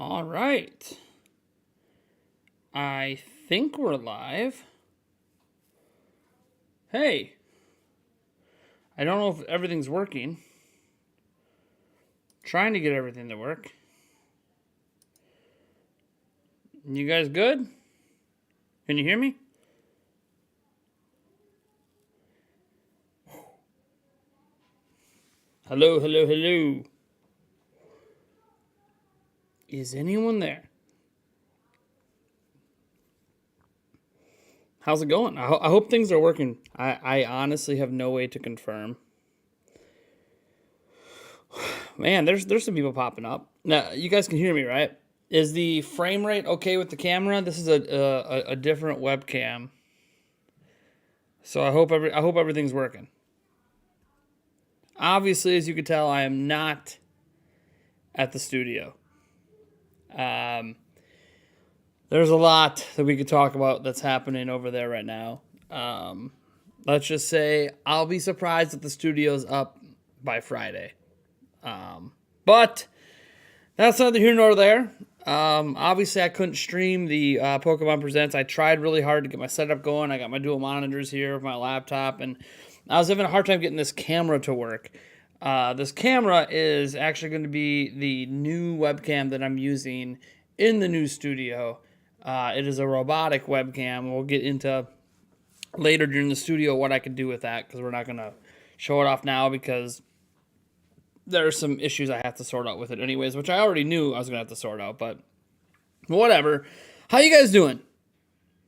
All right. I think we're live. Hey, I don't know if everything's working. Trying to get everything to work. You guys good? Can you hear me? Hello, hello, hello. Is anyone there? How's it going? I hope things are working. I honestly have no way to confirm. Man, there's some people popping up. Now, you guys can hear me, right? Is the frame rate okay with the camera? This is a different webcam. So I hope everything's working. Obviously, as you can tell, I am not at the studio. There's a lot that we could talk about that's happening over there right now. Let's just say I'll be surprised if the studio's up by Friday. But that's neither here nor there. Obviously, I couldn't stream the Pokemon Presents. I tried really hard to get my setup going. I got my dual monitors here with my laptop, and I was having a hard time getting this camera to work. This camera is actually going to be the new webcam that I'm using in the new studio. It is a robotic webcam. We'll get into later during the studio what I can do with that, because we're not going to show it off now because there are some issues I have to sort out with it anyways, which I already knew I was going to have to sort out, but whatever. How you guys doing?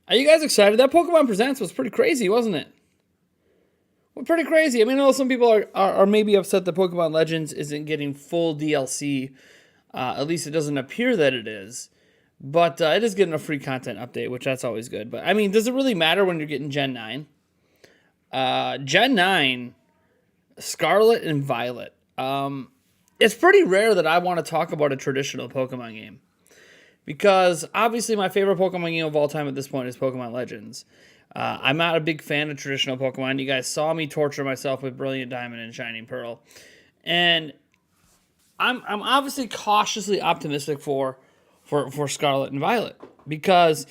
Are you guys excited? That Pokemon Presents was pretty crazy, wasn't it? Well, pretty crazy. I mean, I know some people are maybe upset that Pokemon Legends isn't getting full DLC. At least it doesn't appear that it is. But it is getting a free content update, which that's always good. But, I mean, does it really matter when you're getting Gen 9? Gen 9, Scarlet and Violet. It's pretty rare that I want to talk about a traditional Pokemon game. Because, obviously, my favorite Pokemon game of all time at this point is Pokemon Legends. I'm not a big fan of traditional Pokemon. You guys saw me torture myself with Brilliant Diamond and Shining Pearl. And I'm obviously cautiously optimistic for Scarlet and Violet. Because,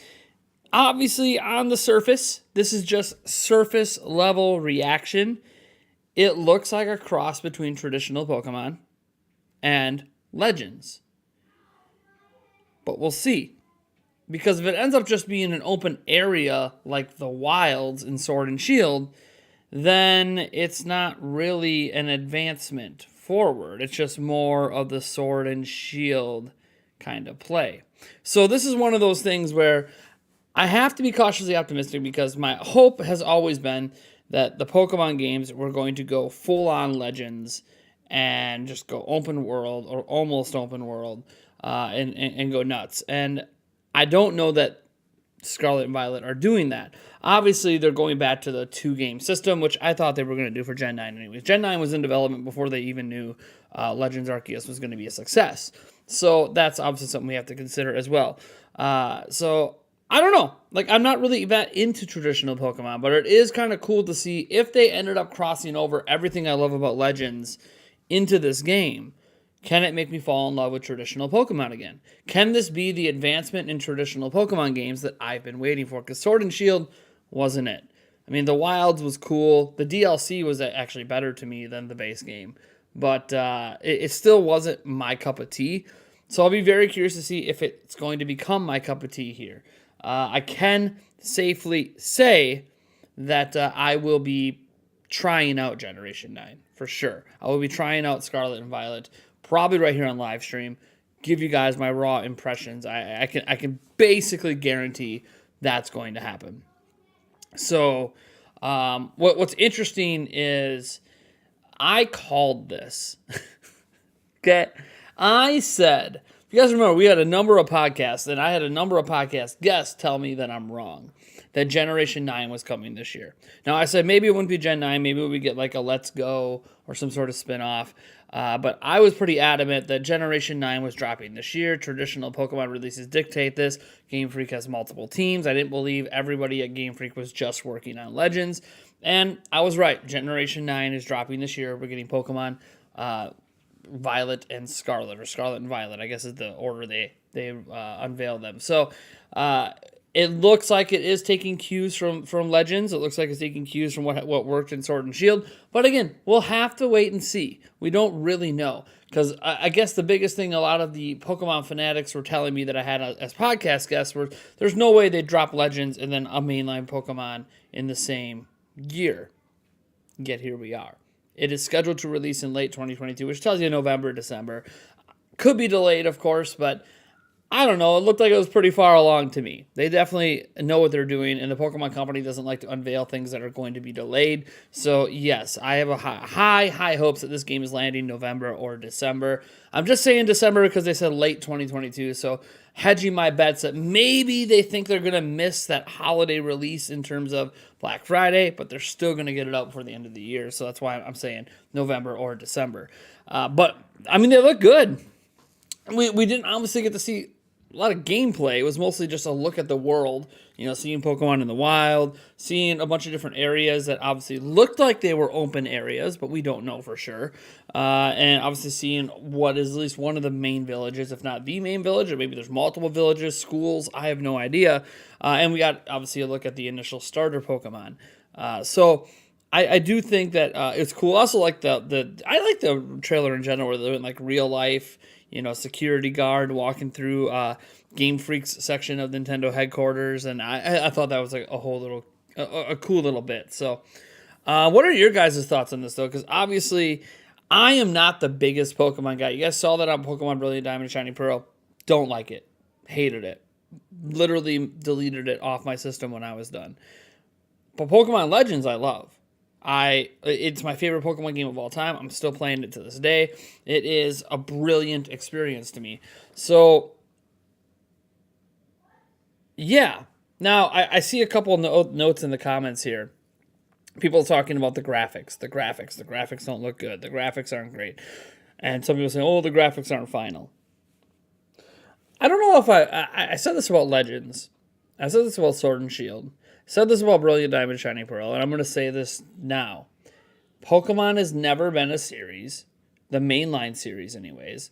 obviously, on the surface, this is just surface level reaction. It looks like a cross between traditional Pokemon and Legends. But we'll see. Because if it ends up just being an open area like the Wilds in Sword and Shield, then it's not really an advancement forward. It's just more of the Sword and Shield kind of play. So this is one of those things where I have to be cautiously optimistic, because my hope has always been that the Pokemon games were going to go full-on Legends and just go open world or almost open world and go nuts. And I don't know that Scarlet and Violet are doing that. Obviously, they're going back to the 2-game system, which I thought they were going to do for Gen 9 anyways. Gen 9 was in development before they even knew Legends Arceus was going to be a success. So that's obviously something we have to consider as well. So I don't know. Like, I'm not really that into traditional Pokemon, but it is kind of cool to see if they ended up crossing over everything I love about Legends into this game. Can it make me fall in love with traditional Pokemon again? Can this be the advancement in traditional Pokemon games that I've been waiting for? Because Sword and Shield wasn't it. I mean, the Wilds was cool. The DLC was actually better to me than the base game. But it still wasn't my cup of tea. So I'll be very curious to see if it's going to become my cup of tea here. I can safely say that I will be trying out Generation 9, for sure. I will be trying out Scarlet and Violet, probably right here on live stream, give you guys my raw impressions. I can basically guarantee that's going to happen. So what's interesting is I called this. Okay? I said, if you guys remember, we had a number of podcasts, and I had a number of podcast guests tell me that I'm wrong, that Generation 9 was coming this year. Now, I said maybe it wouldn't be Gen 9, maybe we get like a Let's Go or some sort of spin-off. But I was pretty adamant that Generation 9 was dropping this year. Traditional Pokemon releases dictate this. Game Freak has multiple teams. I didn't believe everybody at Game Freak was just working on Legends. And I was right. Generation 9 is dropping this year. We're getting Pokemon Violet and Scarlet, or Scarlet and Violet, I guess is the order they they unveil them. So it looks like it is taking cues from Legends. It looks like it's taking cues from what worked in Sword and Shield. But again, we'll have to wait and see. We don't really know. Because I guess the biggest thing a lot of the Pokemon fanatics were telling me that I had as podcast guests were there's no way they'd drop Legends and then a mainline Pokemon in the same year. Yet here we are. It is scheduled to release in late 2022, which tells you November, December. Could be delayed, of course, but I don't know. It looked like it was pretty far along to me. They definitely know what they're doing, and the Pokemon Company doesn't like to unveil things that are going to be delayed. So, yes, I have a high hopes that this game is landing November or December. I'm just saying December because they said late 2022, so hedging my bets that maybe they think they're going to miss that holiday release in terms of Black Friday, but they're still going to get it out before the end of the year. So that's why I'm saying November or December. But, I mean, they look good. We didn't obviously get to see a lot of gameplay. It was mostly just a look at the world, seeing Pokemon in the wild, seeing a bunch of different areas that obviously looked like they were open areas, but we don't know for sure. And obviously seeing what is at least one of the main villages, if not the main village, or maybe there's multiple villages, schools, I have no idea. And we got obviously a look at the initial starter Pokemon. So I do think that it's cool. I also like I like the trailer in general where they're in like real life, security guard walking through Game Freak's section of Nintendo headquarters, and I thought that was like a whole little, a cool little bit. So, what are your guys' thoughts on this though? Because obviously, I am not the biggest Pokemon guy. You guys saw that on Pokemon Brilliant Diamond and Shining Pearl. Don't like it. Hated it. Literally deleted it off my system when I was done. But Pokemon Legends, I love. It's my favorite Pokemon game of all time. I'm still playing it to this day. It is a brilliant experience to me. So, yeah. Now, I see a couple notes in the comments here. People talking about the graphics. The graphics don't look good. The graphics aren't great. And some people say, oh, the graphics aren't final. I don't know if I said this about Legends. I said this about Sword and Shield. Said this about Brilliant Diamond, Shining Pearl, and I'm going to say this now. Pokemon has never been a series, the mainline series anyways,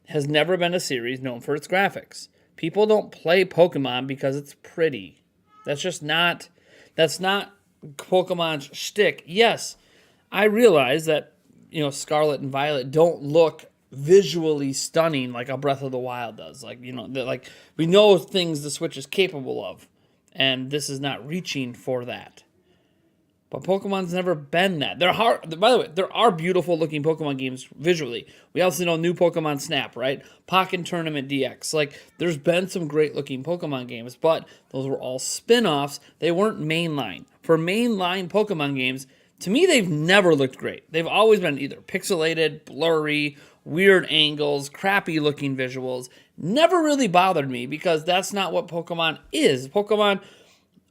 has never been a series known for its graphics. People don't play Pokemon because it's pretty. That's not Pokemon's shtick. Yes, I realize that, Scarlet and Violet don't look visually stunning like a Breath of the Wild does. Like, we know things the Switch is capable of. And this is not reaching for that. But Pokemon's never been that. By the way, there are beautiful looking Pokemon games visually. We also know new Pokemon Snap, right? Pokken Tournament DX. Like, there's been some great looking Pokemon games, but those were all spin-offs. They weren't mainline. For mainline Pokemon games, to me, they've never looked great. They've always been either pixelated, blurry, weird angles, crappy looking visuals. Never really bothered me because that's not what Pokemon is. Pokemon,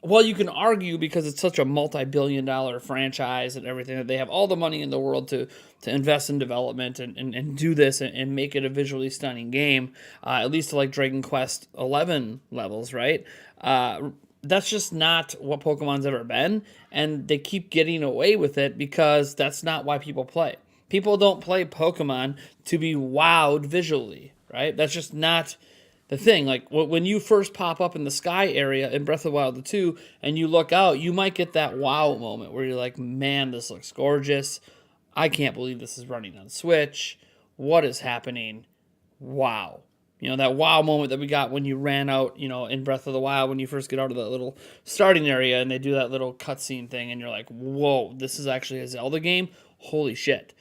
well, you can argue because it's such a multi-billion-dollar franchise and everything that they have all the money in the world to invest in development and do this and make it a visually stunning game, at least to like Dragon Quest 11 levels, right? That's just not what Pokemon's ever been, and they keep getting away with it because that's not why people play. People don't play Pokemon to be wowed visually, right? That's just not the thing. Like, when you first pop up in the sky area in Breath of the Wild 2 and you look out, you might get that wow moment where you're like, man, this looks gorgeous. I can't believe this is running on Switch. What is happening? Wow. That wow moment that we got when you ran out, in Breath of the Wild, when you first get out of that little starting area and they do that little cutscene thing and you're like, whoa, this is actually a Zelda game? Holy shit.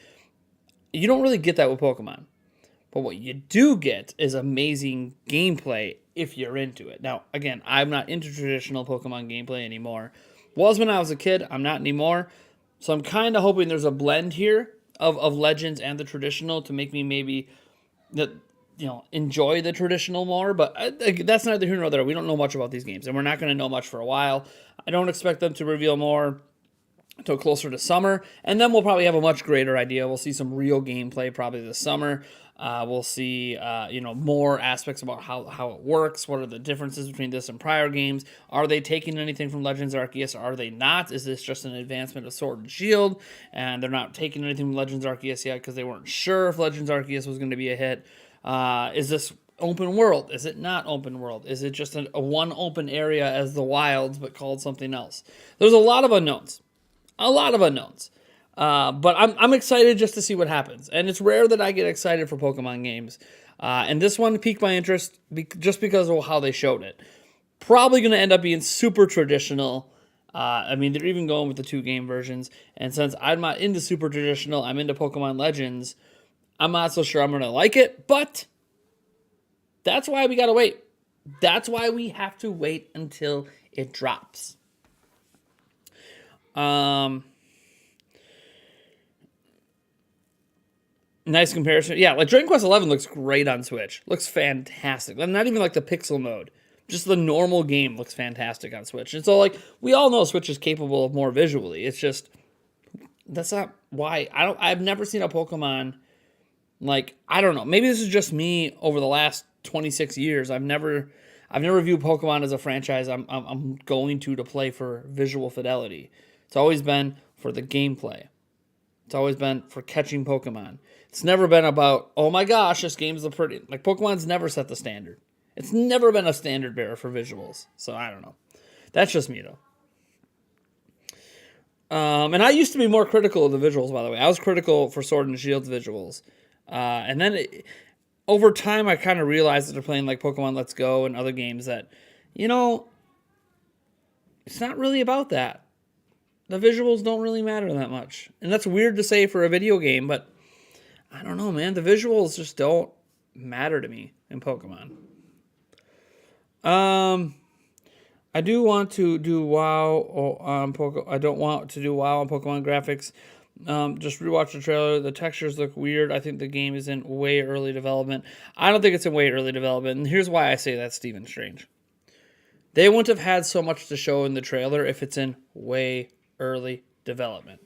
You don't really get that with Pokemon. But what you do get is amazing gameplay if you're into it. Now, again, I'm not into traditional Pokemon gameplay anymore. Was when I was a kid. I'm not anymore. So I'm kind of hoping there's a blend here of Legends and the traditional to make me maybe enjoy the traditional more. But that's neither here nor there. We don't know much about these games, and we're not going to know much for a while. I don't expect them to reveal more until closer to summer, and then we'll probably have a much greater idea. We'll see some real gameplay probably this summer. We'll see, more aspects about how it works. What are the differences between this and prior games? Are they taking anything from Legends Arceus? Or are they not? Is this just an advancement of Sword and Shield, and they're not taking anything from Legends Arceus yet because they weren't sure if Legends Arceus was going to be a hit? Is this open world? Is it not open world? Is it just a one open area as the wilds, but called something else? There's a lot of unknowns. A lot of unknowns. But I'm excited just to see what happens. And it's rare that I get excited for Pokemon games. And this one piqued my interest just because of how they showed it. Probably going to end up being super traditional. I mean, they're even going with the 2-game versions. And since I'm not into super traditional, I'm into Pokemon Legends, I'm not so sure I'm going to like it. But that's why we got to wait. That's why we have to wait until it drops. Nice comparison. Yeah, like Dragon Quest XI looks great on Switch. Looks fantastic. Not even like the pixel mode. Just the normal game looks fantastic on Switch. And so, like, we all know Switch is capable of more visually. It's just, that's not why. I've never seen a Pokemon, like, I don't know. Maybe this is just me over the last 26 years. I've never viewed Pokemon as a franchise I'm going to play for visual fidelity. It's always been for the gameplay. It's always been for catching Pokemon. It's never been about, oh my gosh, this game's pretty. Like, Pokemon's never set the standard. It's never been a standard bearer for visuals. So, I don't know. That's just me, though. And I used to be more critical of the visuals, by the way. I was critical for Sword and Shield's visuals. And then over time, I kind of realized that they're playing like Pokemon Let's Go and other games that, you know, it's not really about that. The visuals don't really matter that much. And that's weird to say for a video game, but I don't know, man. The visuals just don't matter to me in Pokemon. I do want to do WoW on Pokemon. I don't want to do WoW on Pokemon graphics. Just rewatch the trailer. The textures look weird. I think the game is in way early development. I don't think it's in way early development. And here's why I say that's Stephen Strange. They wouldn't have had so much to show in the trailer if it's in way early development.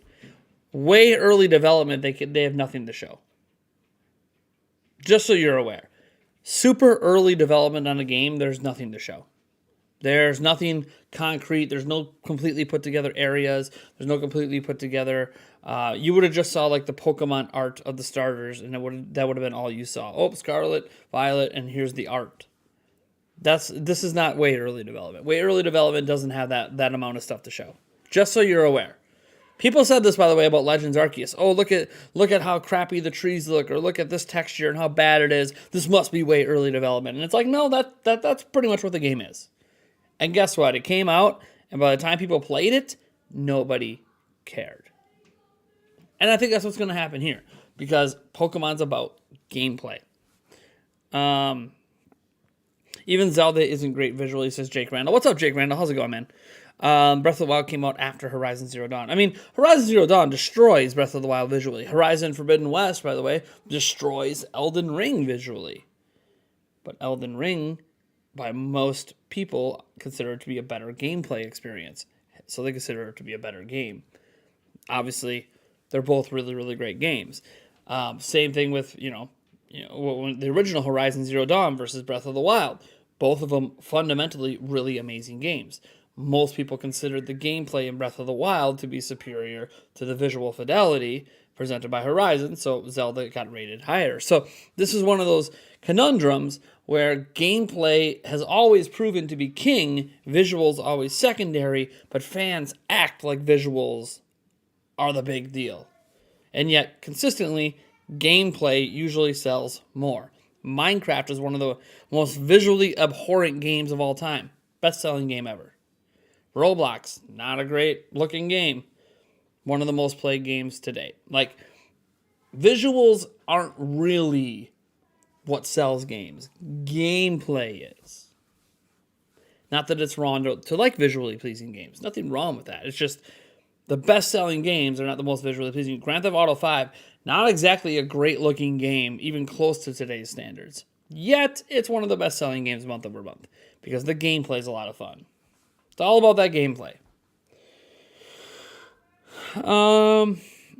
Way early development, they have nothing to show. Just so you're aware. Super early development on a game, there's nothing to show. There's nothing concrete. There's no completely put together areas. There's no completely put together. You would have just saw like the Pokemon art of the starters, and that would have been all you saw. Oh, Scarlet, Violet, and here's the art. This is not way early development. Way early development doesn't have that amount of stuff to show. Just so you're aware. People said this, by the way, about Legends Arceus. Oh, look at how crappy the trees look, or look at this texture and how bad it is. This must be way early development. And it's like, no, that's pretty much what the game is. And guess what? It came out, and by the time people played it, nobody cared. And I think that's what's going to happen here, because Pokemon's about gameplay. Even Zelda isn't great visually, says Jake Randall. What's up, Jake Randall? How's it going, man? Breath of the Wild came out after Horizon Zero Dawn. I mean, Horizon Zero Dawn destroys Breath of the Wild visually. Horizon Forbidden West, by the way, destroys Elden Ring visually. But Elden Ring, by most people, consider it to be a better gameplay experience. So they consider it to be a better game. Obviously, they're both really, really great games. Same thing with, when the original Horizon Zero Dawn versus Breath of the Wild. Both of them fundamentally really amazing games. Most people considered the gameplay in Breath of the Wild to be superior to the visual fidelity presented by Horizon, so Zelda got rated higher. So this is one of those conundrums where gameplay has always proven to be king, visuals always secondary, but fans act like visuals are the big deal. And yet, consistently, gameplay usually sells more. Minecraft is one of the most visually abhorrent games of all time. Best-selling game ever. Roblox, not a great looking game. One of the most played games to date. Like, visuals aren't really what sells games. Gameplay is. Not that it's wrong to like visually pleasing games. Nothing wrong with that. It's just the best-selling games are not the most visually pleasing. Grand Theft Auto 5, not exactly a great-looking game, even close to today's standards. Yet, it's one of the best-selling games month over month because the gameplay is a lot of fun. It's all about that gameplay.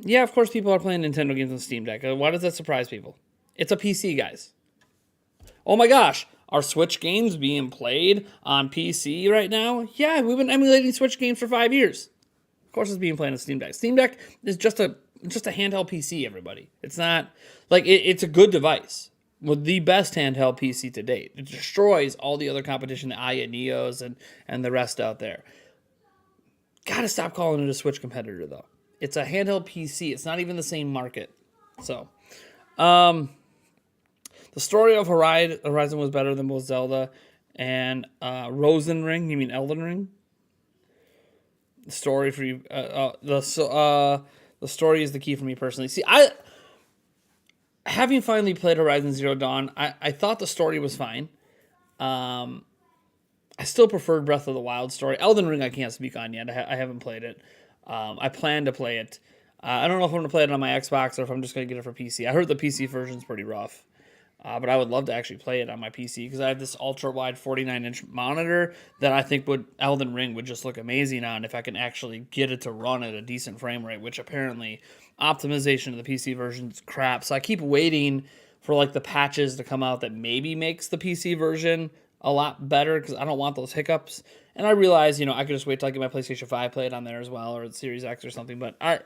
Yeah, of course people are playing Nintendo games on Steam Deck. Why does that surprise people? It's a PC, guys. Oh my gosh, are Switch games being played on PC right now? Yeah, we've been emulating Switch games for 5 years. Of course it's being played on Steam Deck. Steam Deck is just a handheld PC, everybody. It's not, like, it's a good device. with the best handheld PC to date. It destroys all the other competition, the Aya Neos and the rest out there. Gotta stop calling it a Switch competitor, though. It's a handheld PC. It's not even the same market. So, the story of Horizon was better than both Zelda and Rosen Ring. You mean Elden Ring? The story for you, the story is the key for me personally. See, having finally played Horizon Zero Dawn, I thought the story was fine. I still preferred Breath of the Wild story. Elden Ring I can't speak on yet. I haven't played it. I plan to play it. I don't know if I'm going to play it on my Xbox or if I'm just going to get it for PC. I heard the PC version's pretty rough. But I would love to actually play it on my PC because I have this ultra-wide 49-inch monitor that I think Elden Ring would just look amazing on if I can actually get it to run at a decent frame rate, which apparently optimization of the PC version is crap. So I keep waiting for like the patches to come out that maybe makes the PC version a lot better because I don't want those hiccups. And I realize, I could just wait till I get my PlayStation 5, play it on there as well, or the Series X or something. But I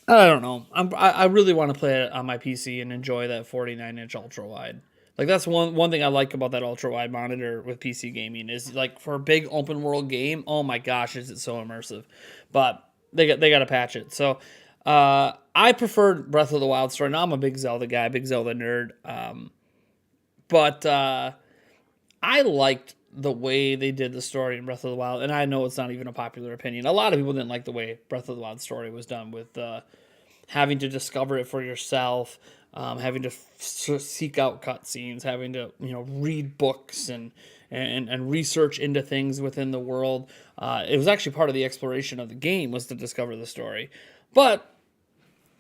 don't know. I really want to play it on my PC and enjoy that 49-inch ultra-wide. Like, that's one thing I like about that ultra-wide monitor with PC gaming is, like, for a big open-world game, oh my gosh, is it so immersive. But they got to patch it. So, I preferred Breath of the Wild story. Now I'm a big Zelda guy, big Zelda nerd. But I liked the way they did the story in Breath of the Wild, and I know it's not even a popular opinion. A lot of people didn't like the way Breath of the Wild story was done with having to discover it for yourself, having to seek out cutscenes, having to read books and research into things within the world. It was actually part of the exploration of the game was to discover the story, but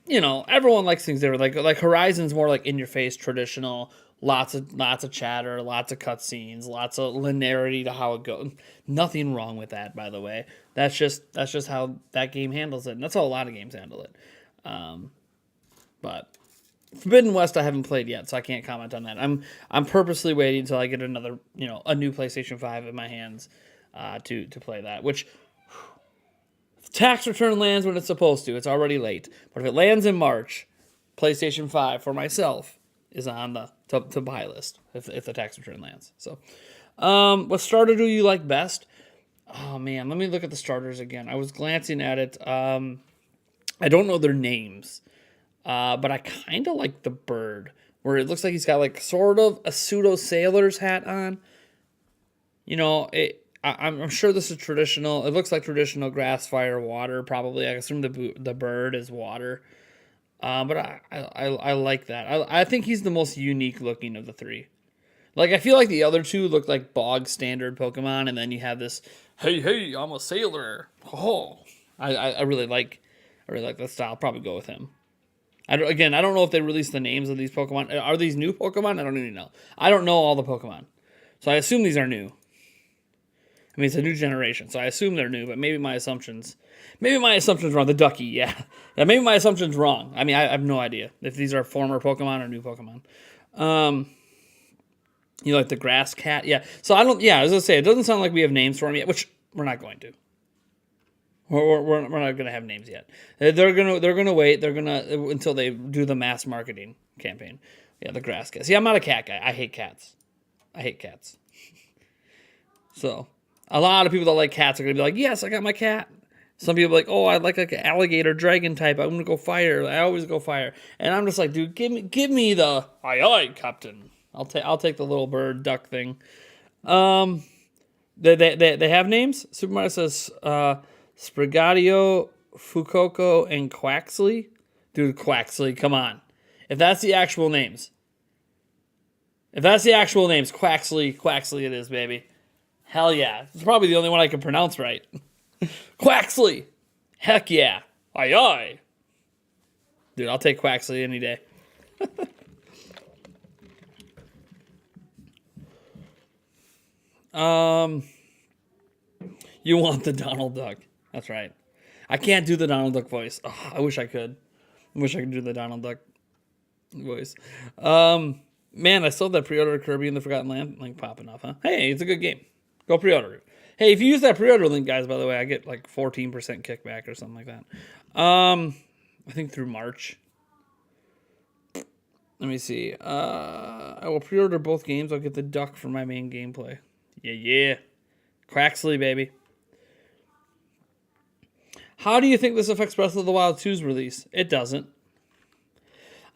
everyone likes things that are like Horizon's more like in your face, traditional. Lots of chatter, lots of cutscenes, lots of linearity to how it goes. Nothing wrong with that, by the way. That's just how that game handles it, and that's how a lot of games handle it. But Forbidden West I haven't played yet, so I can't comment on that. I'm purposely waiting until I get another a new PlayStation 5 in my hands to play that. Which if tax return lands when it's supposed to. It's already late, but if it lands in March, PlayStation 5 for myself is on the to buy list if the tax return lands. So, what starter do you like best? Oh man, let me look at the starters again. I was glancing at it. I don't know their names, but I kind of like the bird where it looks like he's got like sort of a pseudo sailor's hat on. I'm sure this is traditional. It looks like traditional grass, fire, water. Probably, I assume the bird is water. But I like that. I think he's the most unique looking of the three. Like, I feel like the other two look like bog standard Pokemon, and then you have this, hey, I'm a sailor. Oh, I really like that style. I'll probably go with him. I don't know if they released the names of these Pokemon. Are these new Pokemon? I don't even know. I don't know all the Pokemon, so I assume these are new. I mean, it's a new generation, so I assume they're new, but maybe my assumption's wrong. The Ducky, yeah. Maybe my assumption's wrong. I mean, I have no idea if these are former Pokemon or new Pokemon. Like the grass cat, yeah. So I was gonna say, it doesn't sound like we have names for them yet, which we're not going to. We're not gonna have names yet. They're gonna wait. They're gonna until they do the mass marketing campaign. Yeah, the grass cat. See, I'm not a cat guy. I hate cats. So a lot of people that like cats are gonna be like, yes, I got my cat. Some people are like, oh, I like an alligator dragon type. I'm gonna go fire. I always go fire. And I'm just like, dude, give me the aye, Captain. I'll take the little bird duck thing. They have names. Super Mario says Sprigatio, Fucoco, and Quaxley. Dude, Quaxley, come on. If that's the actual names, Quaxley it is, baby. Hell yeah. It's probably the only one I can pronounce right. Quaxley. Heck yeah. Aye aye. Dude, I'll take Quaxley any day. You want the Donald Duck. That's right. I can't do the Donald Duck voice. Oh, I wish I could. I wish I could do the Donald Duck voice. Man, I still have that pre-order Kirby in the Forgotten Land link popping up, huh? Hey, it's a good game. Go pre-order it. Hey, if you use that pre-order link, guys, by the way, I get like 14% kickback or something like that. I think through March. Let me see. I will pre-order both games. I'll get the duck for my main gameplay. Yeah. Craxley, baby. How do you think this affects Breath of the Wild 2's release? It doesn't.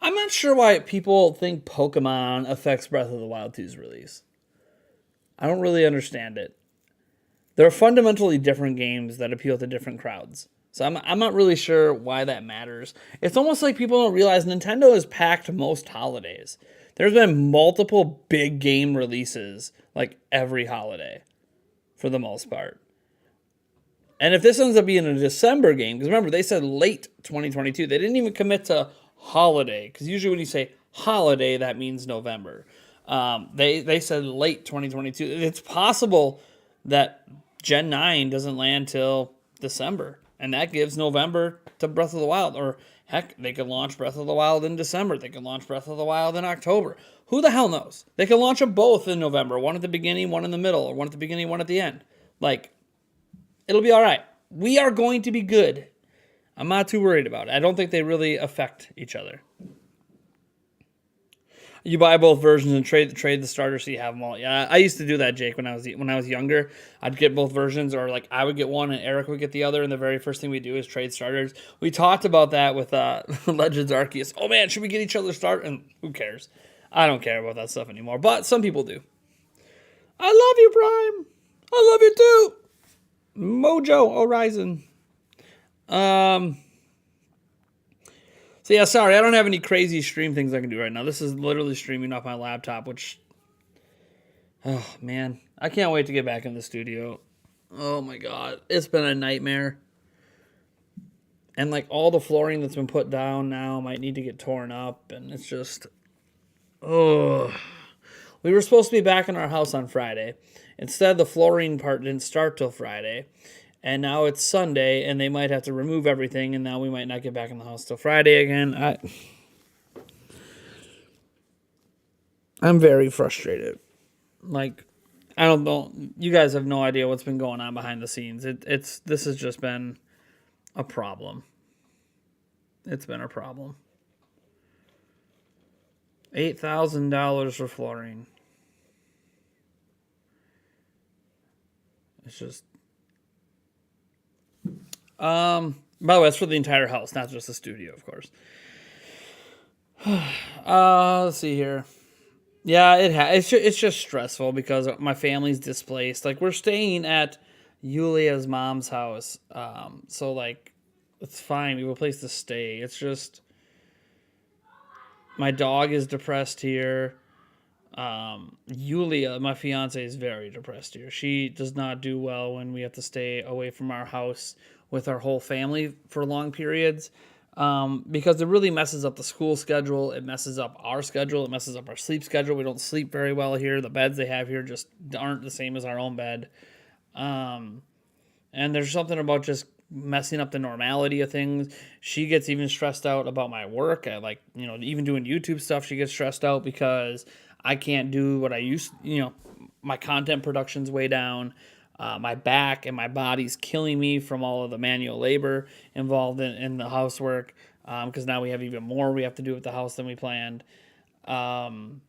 I'm not sure why people think Pokemon affects Breath of the Wild 2's release. I don't really understand it. They're fundamentally different games that appeal to different crowds. So I'm not really sure why that matters. It's almost like people don't realize Nintendo has packed most holidays. There's been multiple big game releases like every holiday for the most part. And if this ends up being a December game, because remember, they said late 2022. They didn't even commit to holiday, because usually when you say holiday, that means November. They said late 2022. It's possible that Gen 9 doesn't land till December, and that gives November to Breath of the Wild. Or heck, they could launch Breath of the Wild in December. They could launch Breath of the Wild in October. Who the hell knows? They could launch them both in November, one at the beginning, one in the middle, or one at the beginning, one at the end. Like, it'll be all right. We are going to be good. I'm not too worried about it. I don't think they really affect each other. You buy both versions and trade the starters so you have them all. Yeah, I used to do that, Jake, when I was younger. I'd get both versions, or like I would get one and Eric would get the other, and the very first thing we do is trade starters. We talked about that with Legends Arceus. Oh man, should we get each other start? And who cares? I don't care about that stuff anymore, but some people do. I love you, Prime. I love you too. Mojo Horizon. So yeah, sorry, I don't have any crazy stream things I can do right now. This is literally streaming off my laptop, which, oh man, I can't wait to get back in the studio. Oh my god, it's been a nightmare. And like all the flooring that's been put down now might need to get torn up, and it's just, oh. We were supposed to be back in our house on Friday. Instead, the flooring part didn't start till Friday. And now it's Sunday, and they might have to remove everything, and now we might not get back in the house till Friday again. I'm very frustrated. Like, I don't know. You guys have no idea what's been going on behind the scenes. This has just been a problem. It's been a problem. $8,000 for flooring. It's just. By the way, that's for the entire house, not just the studio, of course. Let's see here. Yeah, it's just stressful because my family's displaced. Like, we're staying at Yulia's mom's house. So like, it's fine. We have a place to stay. It's just, my dog is depressed here. Yulia, my fiance, is very depressed here. She does not do well when we have to stay away from our house with our whole family for long periods, because it really messes up the school schedule. It messes up our schedule. It messes up our sleep schedule. We don't sleep very well here. The beds they have here just aren't the same as our own bed. And there's something about just messing up the normality of things. She gets even stressed out about my work. Even doing YouTube stuff, she gets stressed out because I can't do what I used, my content production's way down. My back and my body's killing me from all of the manual labor involved in the housework, because now we have even more we have to do with the house than we planned. So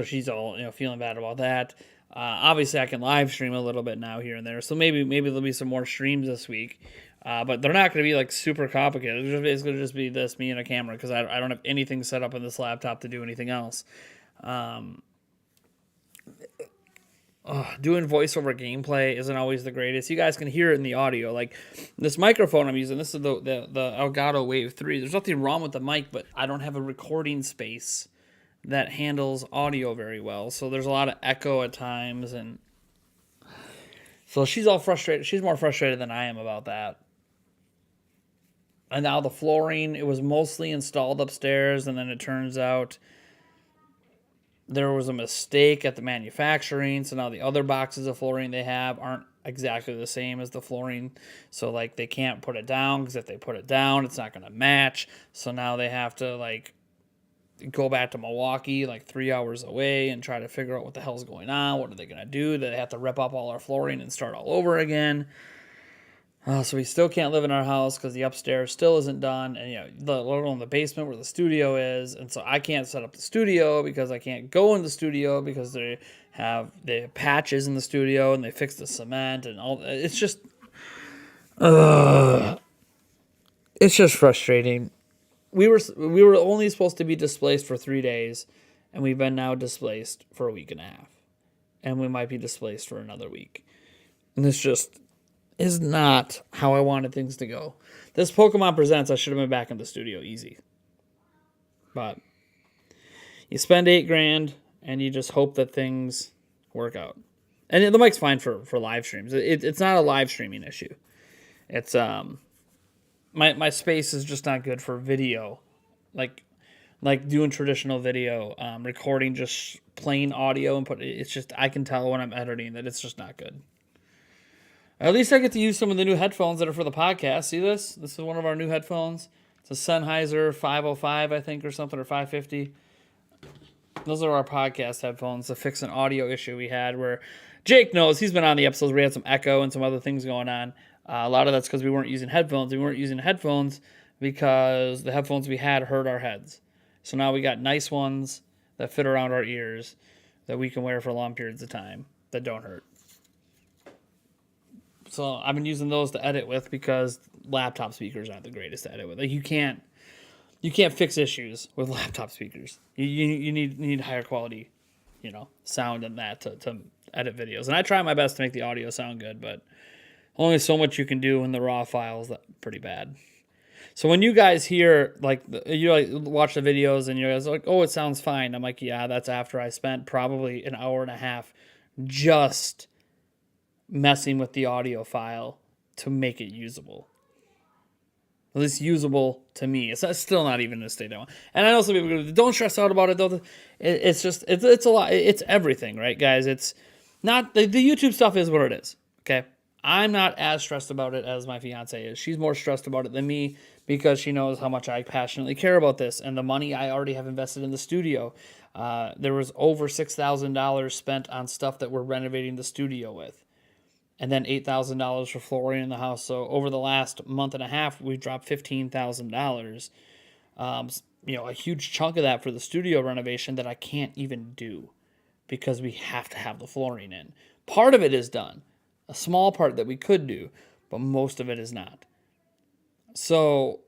she's all feeling bad about that. Obviously, I can live stream a little bit now here and there, so maybe there'll be some more streams this week. But they're not going to be like super complicated. It's going to just be this, me and a camera, because I don't have anything set up on this laptop to do anything else. Doing voiceover gameplay isn't always the greatest. You guys can hear it in the audio. Like, this microphone I'm using, this is the Elgato Wave 3. There's nothing wrong with the mic, but I don't have a recording space that handles audio very well. So there's a lot of echo at times, and so she's all frustrated. She's more frustrated than I am about that. And now the flooring, it was mostly installed upstairs, and then it turns out there was a mistake at the manufacturing, so now the other boxes of flooring they have aren't exactly the same as the flooring. So like, they can't put it down, because if they put it down, it's not going to match. So now they have to like go back to Milwaukee, like 3 hours away, and try to figure out what the hell's going on. What are they going to do? They have to rip up all our flooring and start all over again. So we still can't live in our house because the upstairs still isn't done, and let alone the basement where the studio is, and so I can't set up the studio because I can't go in the studio because they have patches in the studio and they fix the cement and all. It's just frustrating. We were only supposed to be displaced for 3 days, and we've been now displaced for a week and a half, and we might be displaced for another week, and this just is not how I wanted things to go. This Pokemon Presents, I should have been back in the studio easy. But you spend $8,000 and you just hope that things work out. And the mic's fine for live streams. It's not a live streaming issue. It's my space is just not good for video, like doing traditional video, recording just plain audio and it's just I can tell when I'm editing that it's just not good. At least I get to use some of the new headphones that are for the podcast. See this? This is one of our new headphones. It's a Sennheiser 505, I think, or something, or 550. Those are our podcast headphones to fix an audio issue we had where Jake knows. He's been on the episodes where we had some echo and some other things going on. A lot of that's because we weren't using headphones. We weren't using headphones because the headphones we had hurt our heads. So now we got nice ones that fit around our ears that we can wear for long periods of time that don't hurt. So I've been using those to edit with because laptop speakers aren't the greatest to edit with. Like you can't fix issues with laptop speakers. You need higher quality, sound than that to edit videos. And I try my best to make the audio sound good, but only so much you can do in the raw files. That's pretty bad. So when you guys hear watch the videos and you're like, oh, it sounds fine. I'm like, yeah, that's after I spent probably an hour and a half just messing with the audio file to make it usable. At least usable to me. It's still not even in a state I want. And I know some people go, don't stress out about it though. It's a lot. It's everything, right, guys? It's not the YouTube stuff is what it is. Okay. I'm not as stressed about it as my fiance is. She's more stressed about it than me because she knows how much I passionately care about this and the money I already have invested in the studio. There was over $6,000 spent on stuff that we're renovating the studio with. And then $8,000 for flooring in the house. So over the last month and a half, we've dropped $15,000. A huge chunk of that for the studio renovation that I can't even do because we have to have the flooring in. Part of it is done. A small part that we could do, but most of it is not. So,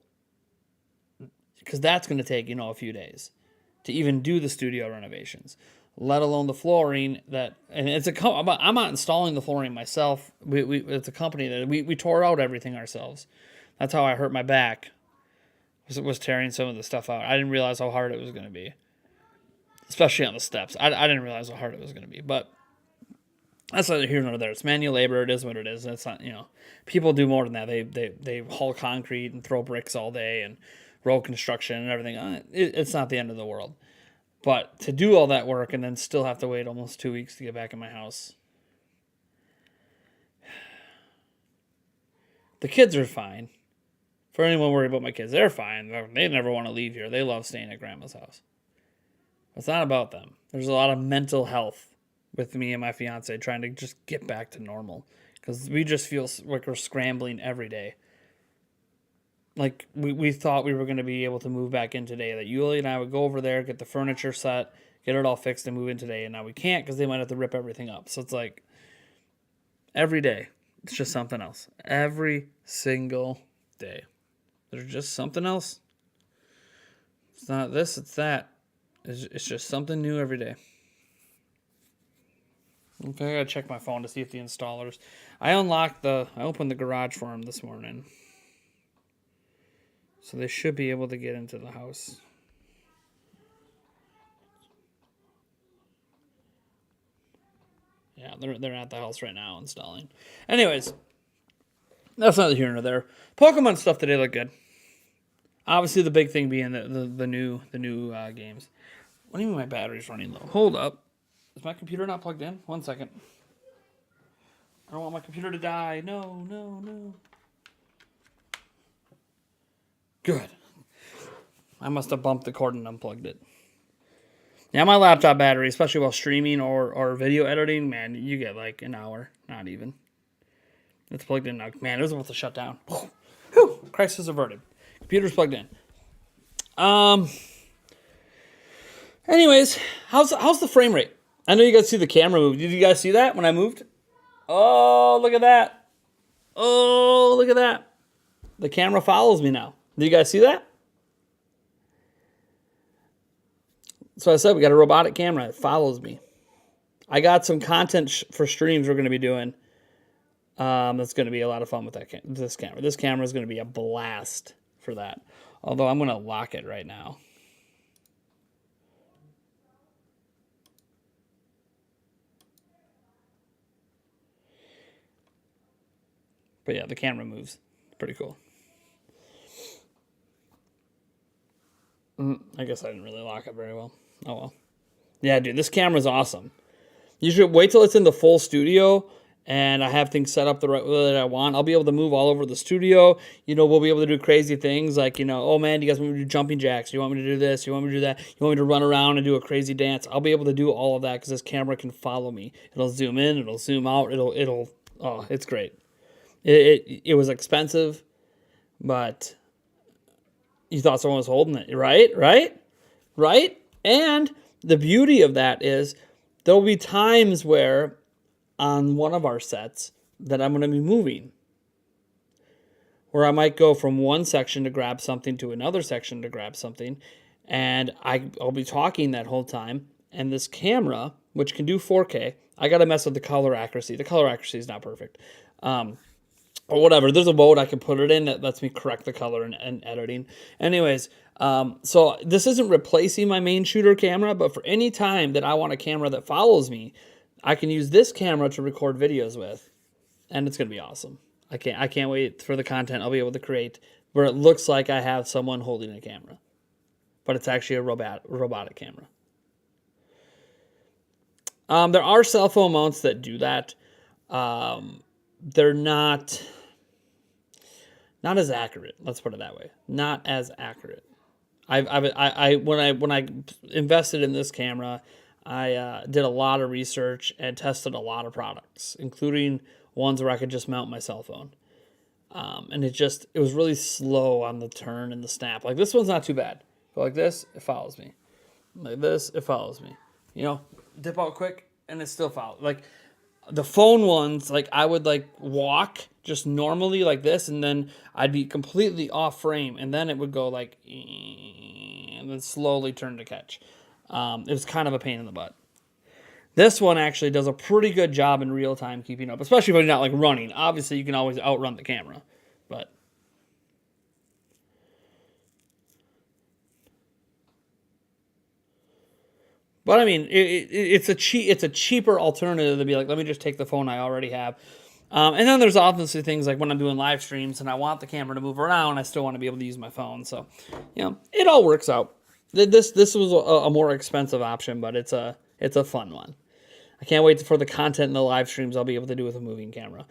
because that's going to take, a few days to even do the studio renovations, let alone the flooring and I'm not installing the flooring myself. It's a company that we tore out everything ourselves. That's how I hurt my back, was tearing some of the stuff out. I didn't realize how hard it was going to be, especially on the steps. I didn't realize how hard it was going to be, but that's neither here nor there. It's manual labor. It is what it is. It's not, people do more than that. They haul concrete and throw bricks all day and road construction and everything. It's not the end of the world. But to do all that work and then still have to wait almost 2 weeks to get back in my house. The kids are fine. For anyone worried about my kids, they're fine. They never want to leave here. They love staying at grandma's house. It's not about them. There's a lot of mental health with me and my fiance trying to just get back to normal because we just feel like we're scrambling every day. Like we thought we were going to be able to move back in today, that Yuli and I would go over there, get the furniture set, get it all fixed and move in today. And now we can't because they might have to rip everything up. So it's like every day, it's just something else. Every single day. There's just something else. It's not this, it's that. It's just something new every day. Okay, I gotta check my phone to see if the installers. I opened the garage for them this morning. So they should be able to get into the house. Yeah, they're at the house right now installing. Anyways, that's neither here nor there. Pokemon stuff today looked good. Obviously, the big thing being the new games. What do you mean my battery's running low? Hold up. Is my computer not plugged in? 1 second. I don't want my computer to die. No. Good. I must have bumped the cord and unplugged it. Yeah, my laptop battery, especially while streaming or video editing, man, you get like an hour. Not even. It's plugged in now. Man, it was about to shut down. Whew, crisis averted. Computer's plugged in. Anyways, how's the frame rate? I know you guys see the camera move. Did you guys see that when I moved? Oh, look at that. Oh, look at that. The camera follows me now. Did you guys see that? So I said we got a robotic camera. It follows me. I got some content for streams we're going to be doing. That's going to be a lot of fun with this camera. This camera is going to be a blast for that. Although I'm going to lock it right now. But yeah, the camera moves. Pretty cool. I guess I didn't really lock it very well. Oh well. Yeah, dude, this camera's awesome. You should wait till it's in the full studio and I have things set up the right way that I want. I'll be able to move all over the studio. We'll be able to do crazy things like, oh man, you guys want me to do jumping jacks? You want me to do this? You want me to do that? You want me to run around and do a crazy dance? I'll be able to do all of that because this camera can follow me. It'll zoom in, it'll zoom out, it's great. It was expensive, but you thought someone was holding it, right? And the beauty of that is there'll be times where on one of our sets that I'm going to be moving, where I might go from one section to grab something to another section to grab something, and I'll be talking that whole time, and this camera, which can do 4K, I got to mess with the color accuracy. The color accuracy is not perfect. Or whatever. There's a mode I can put it in that lets me correct the color and editing. Anyways, so this isn't replacing my main shooter camera, but for any time that I want a camera that follows me, I can use this camera to record videos with, and it's gonna be awesome. I can't wait for the content I'll be able to create where it looks like I have someone holding a camera, but it's actually a robotic camera. There are cell phone mounts that do that. They're not as accurate. Let's put it that way. Not as accurate. When I invested in this camera, I did a lot of research and tested a lot of products, including ones where I could just mount my cell phone. And it was really slow on the turn and the snap. Like this one's not too bad. But like this, it follows me. Like this, it follows me. Dip out quick and it still follows. Like the phone ones, like I would like walk just normally like this, and then I'd be completely off frame, and then it would go like, and then slowly turn to catch. It was kind of a pain in the butt. This one actually does a pretty good job in real time keeping up, especially if you're not like running. Obviously, you can always outrun the camera, but. But I mean, it's a cheaper alternative to be like, let me just take the phone I already have. And then there's obviously things like when I'm doing live streams and I want the camera to move around, I still want to be able to use my phone. So, it all works out. This was a more expensive option, but it's a fun one. I can't wait for the content in the live streams I'll be able to do with a moving camera.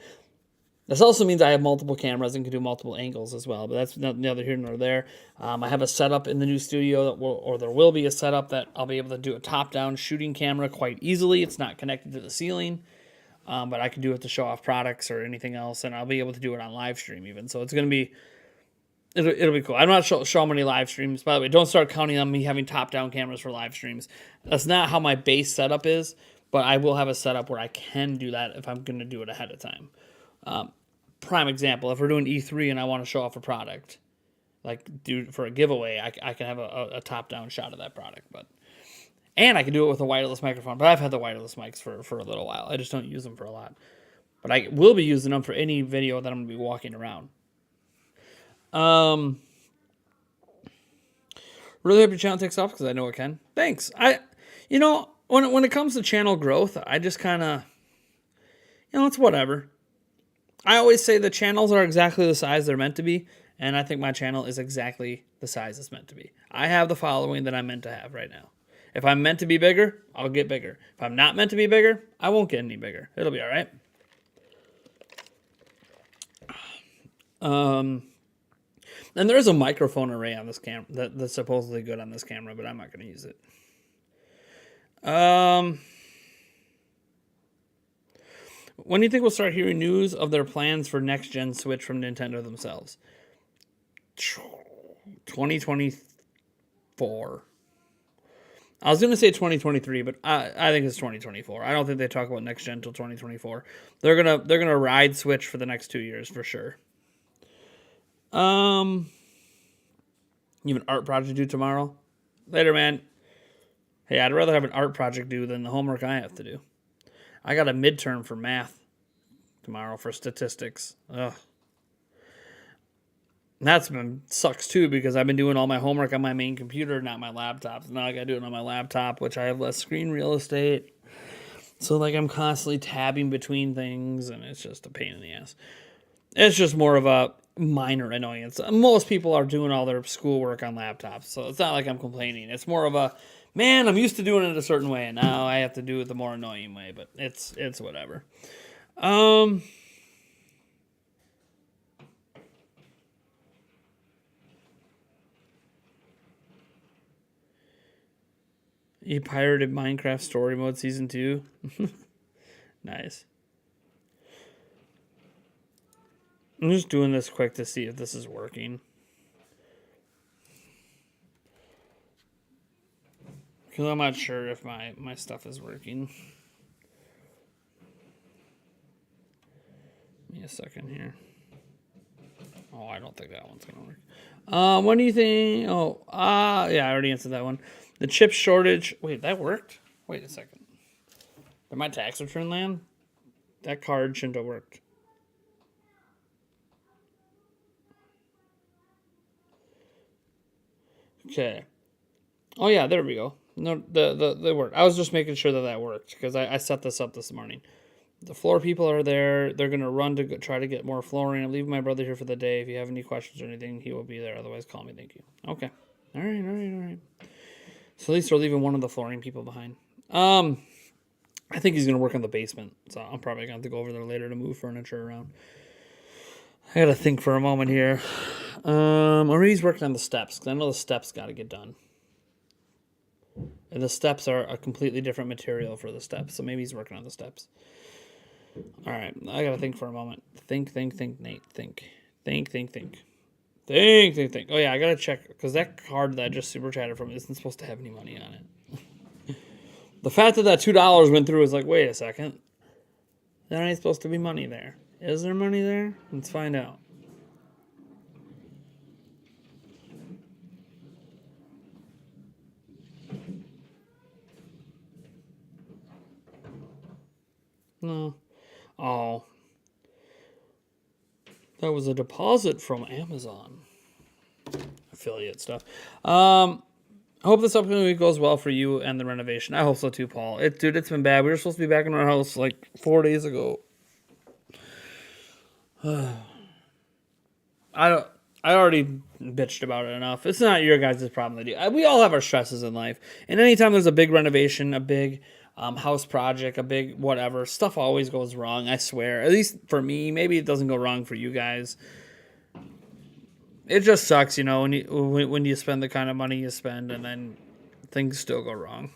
This also means I have multiple cameras and can do multiple angles as well, but that's neither here nor there. I have a setup in the new studio, there will be a setup that I'll be able to do a top-down shooting camera quite easily. It's not connected to the ceiling, but I can do it to show off products or anything else, and I'll be able to do it on live stream even. So it's going to be, it'll be cool. I'm not sure how many live streams. By the way, don't start counting on me having top-down cameras for live streams. That's not how my base setup is, but I will have a setup where I can do that if I'm going to do it ahead of time. Prime example, if we're doing E3 and I want to show off a product, like do for a giveaway, I can have a top-down shot of that product. And I can do it with a wireless microphone, but I've had the wireless mics for a little while. I just don't use them for a lot. But I will be using them for any video that I'm going to be walking around. Really hope your channel takes off because I know it can. Thanks. When it comes to channel growth, I just kind of, it's whatever. I always say the channels are exactly the size they're meant to be, and I think my channel is exactly the size it's meant to be. I have the following that I'm meant to have right now. If I'm meant to be bigger, I'll get bigger. If I'm not meant to be bigger, I won't get any bigger. It'll be all right. And there's a microphone array on this camera that's supposedly good on this camera, but I'm not going to use it. When do you think we'll start hearing news of their plans for next gen Switch from Nintendo themselves? 2024. I was going to say 2023, but I think it's 2024. I don't think they talk about next gen until 2024. They're gonna ride Switch for the next 2 years for sure. You have an art project due tomorrow? Later, man. Hey, I'd rather have an art project due than the homework I have to do. I got a midterm for math tomorrow for statistics. Ugh. That's been sucks too because I've been doing all my homework on my main computer, not my laptop. Now I gotta do it on my laptop, which I have less screen real estate. So like I'm constantly tabbing between things and it's just a pain in the ass. It's just more of a minor annoyance. Most people are doing all their schoolwork on laptops, so it's not like I'm complaining. It's more of a, man, I'm used to doing it a certain way, and now I have to do it the more annoying way, but it's whatever. You pirated Minecraft Story Mode Season 2? Nice. I'm just doing this quick to see if this is working. Because I'm not sure if my stuff is working. Give me a second here. Oh, I don't think that one's going to work. When do you think... Oh, yeah, I already answered that one. The chip shortage... Wait, that worked? Wait a second. Did my tax return land? That card shouldn't have worked. Okay. Oh, yeah, there we go. No, they worked. I was just making sure that worked because I set this up this morning. The floor people are there. They're going to run to try to get more flooring. I'm leaving my brother here for the day. If you have any questions or anything, he will be there. Otherwise, call me. Thank you. Okay. All right. So at least they're leaving one of the flooring people behind. I think he's going to work on the basement. So I'm probably going to have to go over there later to move furniture around. I got to think for a moment here. Or he's working on the steps because I know the steps got to get done. And the steps are a completely different material for the steps. So maybe he's working on the steps. All right, I gotta think for a moment. Think, Nate. Think. Oh yeah, I gotta check because that card that I just super chatted from isn't supposed to have any money on it. The fact that $2 went through is like, wait a second, there ain't supposed to be money there. Is there money there? Let's find out. No. Oh. That was a deposit from Amazon. Affiliate stuff. I hope this upcoming week goes well for you and the renovation. I hope so too, Paul. Dude, it's been bad. We were supposed to be back in our house like 4 days ago. I already bitched about it enough. It's not your guys' problem. We all have our stresses in life. And anytime there's a big renovation, a big house project, a big whatever, stuff always goes wrong, I swear. At least for me. Maybe it doesn't go wrong for you guys. It just sucks, when you spend the kind of money you spend and then things still go wrong.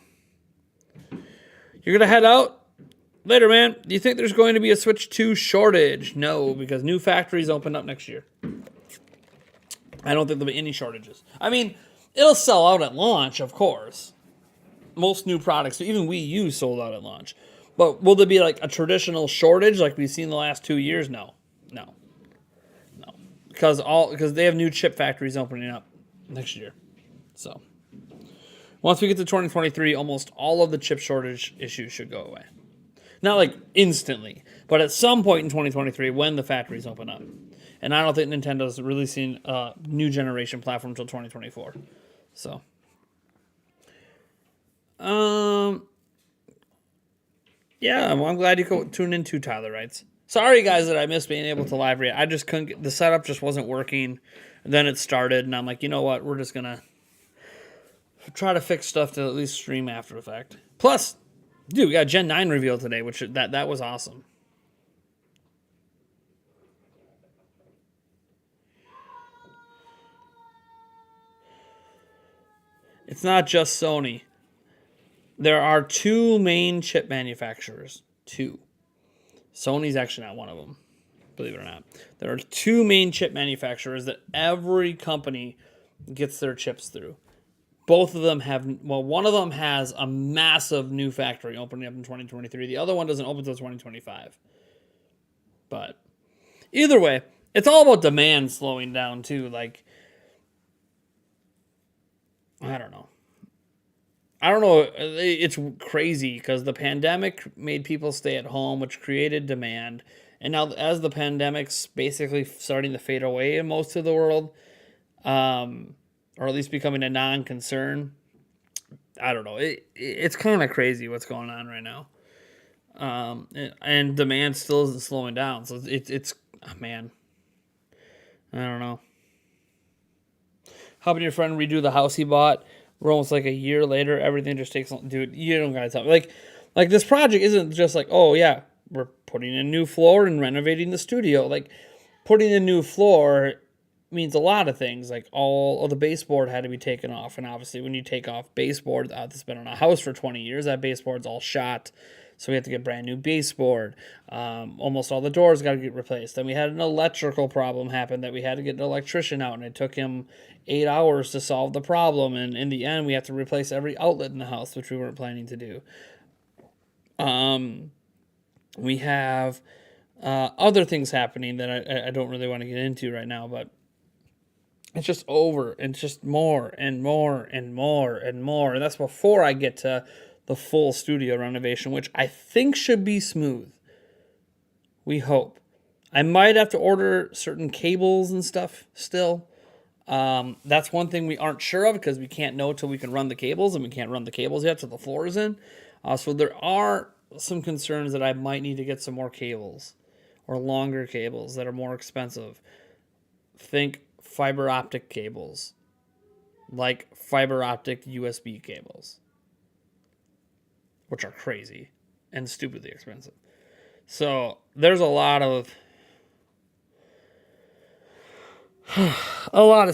You're going to head out? Later, man. Do you think there's going to be a Switch 2 shortage? No, because new factories open up next year. I don't think there'll be any shortages. I mean, it'll sell out at launch, of course. Most new products, even Wii U, sold out at launch. But will there be like a traditional shortage like we've seen the last 2 years? No. Because they have new chip factories opening up next year. So once we get to 2023, almost all of the chip shortage issues should go away. Not like instantly, but at some point in 2023 when the factories open up. And I don't think Nintendo's releasing a new generation platform until 2024. So yeah, well, I'm glad you tuned in too, Tyler writes. Sorry, guys, that I missed being able to live react. I just couldn't get, the setup just wasn't working. And then it started, and I'm like, you know what? We're just going to try to fix stuff to at least stream after the fact. Plus, dude, we got Gen 9 reveal today, which that was awesome. It's not just Sony. There are two main chip manufacturers. Two. Sony's actually not one of them, believe it or not. There are two main chip manufacturers that every company gets their chips through. Both of them have, well, one of them has a massive new factory opening up in 2023. The other one doesn't open until 2025. But either way, it's all about demand slowing down too. Like, I don't know. It's crazy because the pandemic made people stay at home, which created demand. And now, as the pandemic's basically starting to fade away in most of the world, or at least becoming a non-concern, I don't know. It's kind of crazy what's going on right now. And demand still isn't slowing down. So it's man, I don't know. Helping your friend redo the house he bought. We're almost like a year later. Everything just takes long. Dude, you don't gotta tell me. Like this project isn't just like, oh yeah, we're putting in a new floor and renovating the studio. Like, putting a new floor means a lot of things. Like, all of the baseboard had to be taken off. And obviously when you take off baseboard that's been on a house for 20 years, that baseboard's all shot. So we have to get brand new baseboard. Almost all the doors got to get replaced. Then we had an electrical problem happen that we had to get an electrician out, and it took him 8 hours to solve the problem. And in the end, we have to replace every outlet in the house, which we weren't planning to do. We have other things happening that I don't really want to get into right now, but it's just over, and it's just more and more and more and more. And that's before I get to the full studio renovation, which I think should be smooth. We hope. I might have to order certain cables and stuff still. That's one thing we aren't sure of because we can't know till we can run the cables, and we can't run the cables yet till the floor is in. So there are some concerns that I might need to get some more cables or longer cables that are more expensive. Think fiber optic cables, like fiber optic USB cables, which are crazy and stupidly expensive. So there's a lot of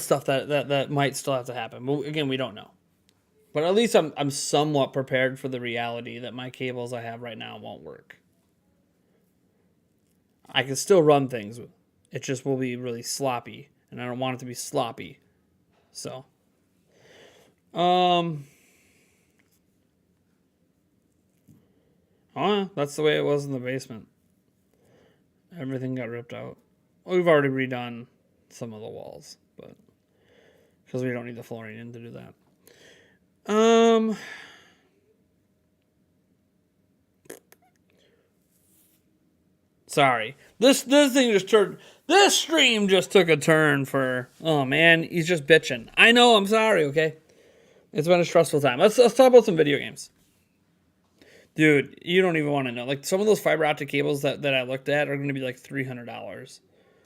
stuff that might still have to happen. But again, we don't know. But at least I'm somewhat prepared for the reality that my cables I have right now won't work. I can still run things. It just will be really sloppy, and I don't want it to be sloppy. So, that's the way it was in the basement. Everything got ripped out. We've already redone some of the walls, but because we don't need the flooring in to do that. Sorry. This thing just turned. This stream just took a turn for. Oh man, he's just bitching. I know. I'm sorry. Okay, it's been a stressful time. Let's talk about some video games. Dude, you don't even want to know. Like, some of those fiber optic cables that I looked at are going to be like $300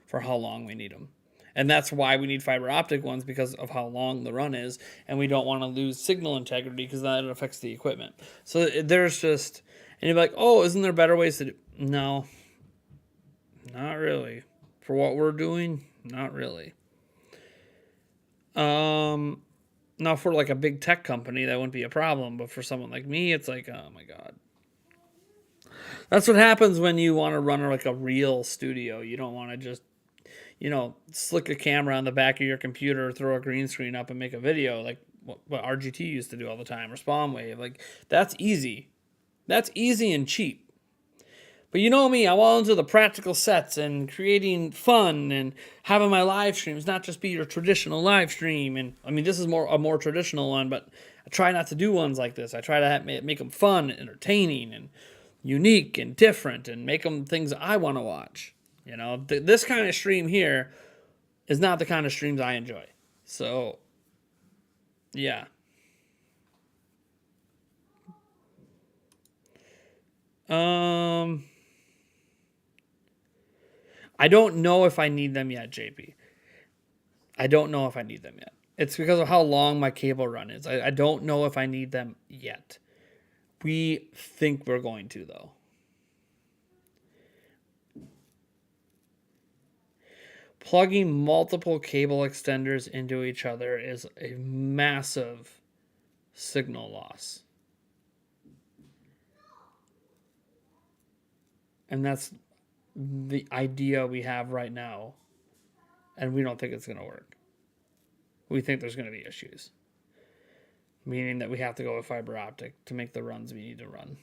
for how long we need them. And that's why we need fiber optic ones, because of how long the run is. And we don't want to lose signal integrity because that affects the equipment. So there's just... And you're like, oh, isn't there better ways to do... No. Not really. For what we're doing, not really. Now, for like a big tech company, that wouldn't be a problem. But for someone like me, it's like, oh my God. That's what happens when you want to run like a real studio. You don't want to just, slick a camera on the back of your computer, throw a green screen up and make a video like what RGT used to do all the time, or SpawnWave. Like, that's easy. That's easy and cheap. But you know me, I'm all into the practical sets and creating fun and having my live streams not just be your traditional live stream. And I mean, this is a more traditional one, but I try not to do ones like this. I try to make them fun, and entertaining, and unique and different, and make them things I want to watch. This kind of stream here is not the kind of streams I enjoy. So, yeah. I don't know if I need them yet, JP. I don't know if I need them yet. It's because of how long my cable run is. I don't know if I need them yet. We think we're going to, though. Plugging multiple cable extenders into each other is a massive signal loss. And that's the idea we have right now, and we don't think it's going to work. We think there's going to be issues, meaning that we have to go with fiber optic to make the runs we need to run.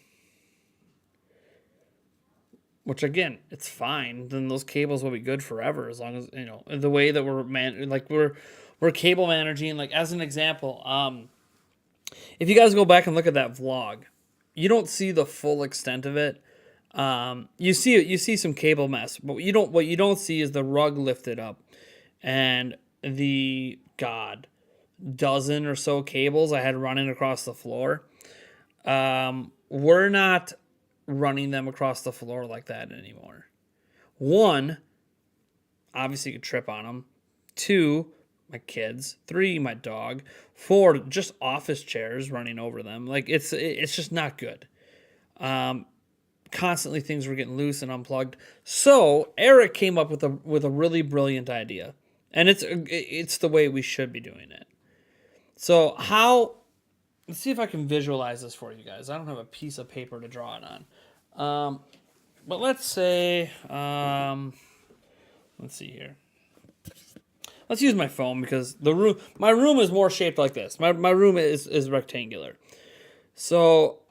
Which again, it's fine. Then those cables will be good forever as long as the way that we're cable managing. Like as an example, if you guys go back and look at that vlog, you don't see the full extent of it. You see some cable mess, but what you don't see is the rug lifted up and the dozen or so cables I had running across the floor. We're not running them across the floor like that anymore. One, obviously you could trip on them. Two, my kids. Three, my dog. Four, just office chairs running over them. Like it's just not good. Constantly things were getting loose and unplugged. So Eric came up with a really brilliant idea, and it's the way we should be doing it. So let's see if I can visualize this for you guys. I don't have a piece of paper to draw it on. But let's say, let's see here. Let's use my phone because my room is more shaped like this. My room is rectangular. So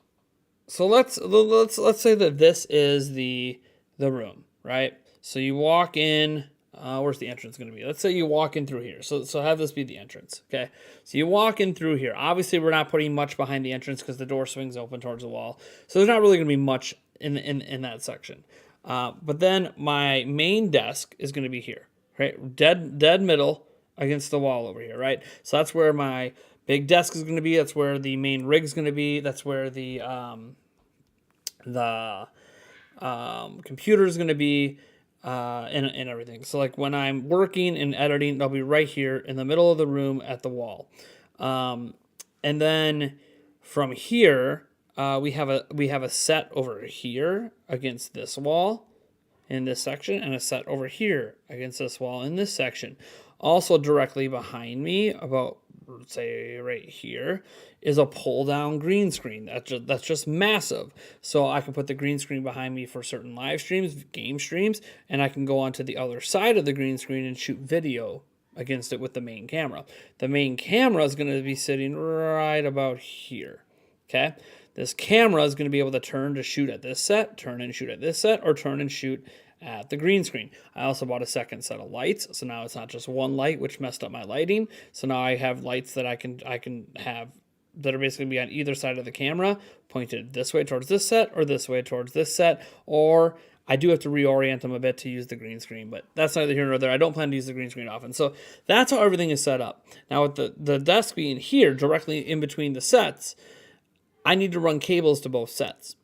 let's say that this is the room, right? So you walk in. Where's the entrance going to be? Let's say you walk in through here. So have this be the entrance, okay? So you walk in through here. Obviously, we're not putting much behind the entrance because the door swings open towards the wall. So there's not really going to be much in that section. But then my main desk is going to be here, right? Dead middle against the wall over here, right? So that's where my big desk is going to be. That's where the main rig is going to be. That's where the computer is going to be. And everything. So like when I'm working and editing, they'll be right here in the middle of the room at the wall. And then from here, we have a set over here against this wall in this section, and a set over here against this wall in this section. Also directly behind me, about say right here, is a pull down green screen. That's just massive. So I can put the green screen behind me for certain live streams, game streams, and I can go onto the other side of the green screen and shoot video against it with the main camera. The main camera is going to be sitting right about here. Okay? This camera is going to be able to turn to shoot at this set, turn and shoot at this set, or turn and shoot at the green screen. I also bought a second set of lights, so now it's not just one light, which messed up my lighting. So now I have lights that I can have that are basically be on either side of the camera, pointed this way towards this set or this way towards this set, or I do have to reorient them a bit to use the green screen, but that's neither here nor there. I don't plan to use the green screen often. So that's how everything is set up. Now with the desk being here, directly in between the sets, I need to run cables to both sets.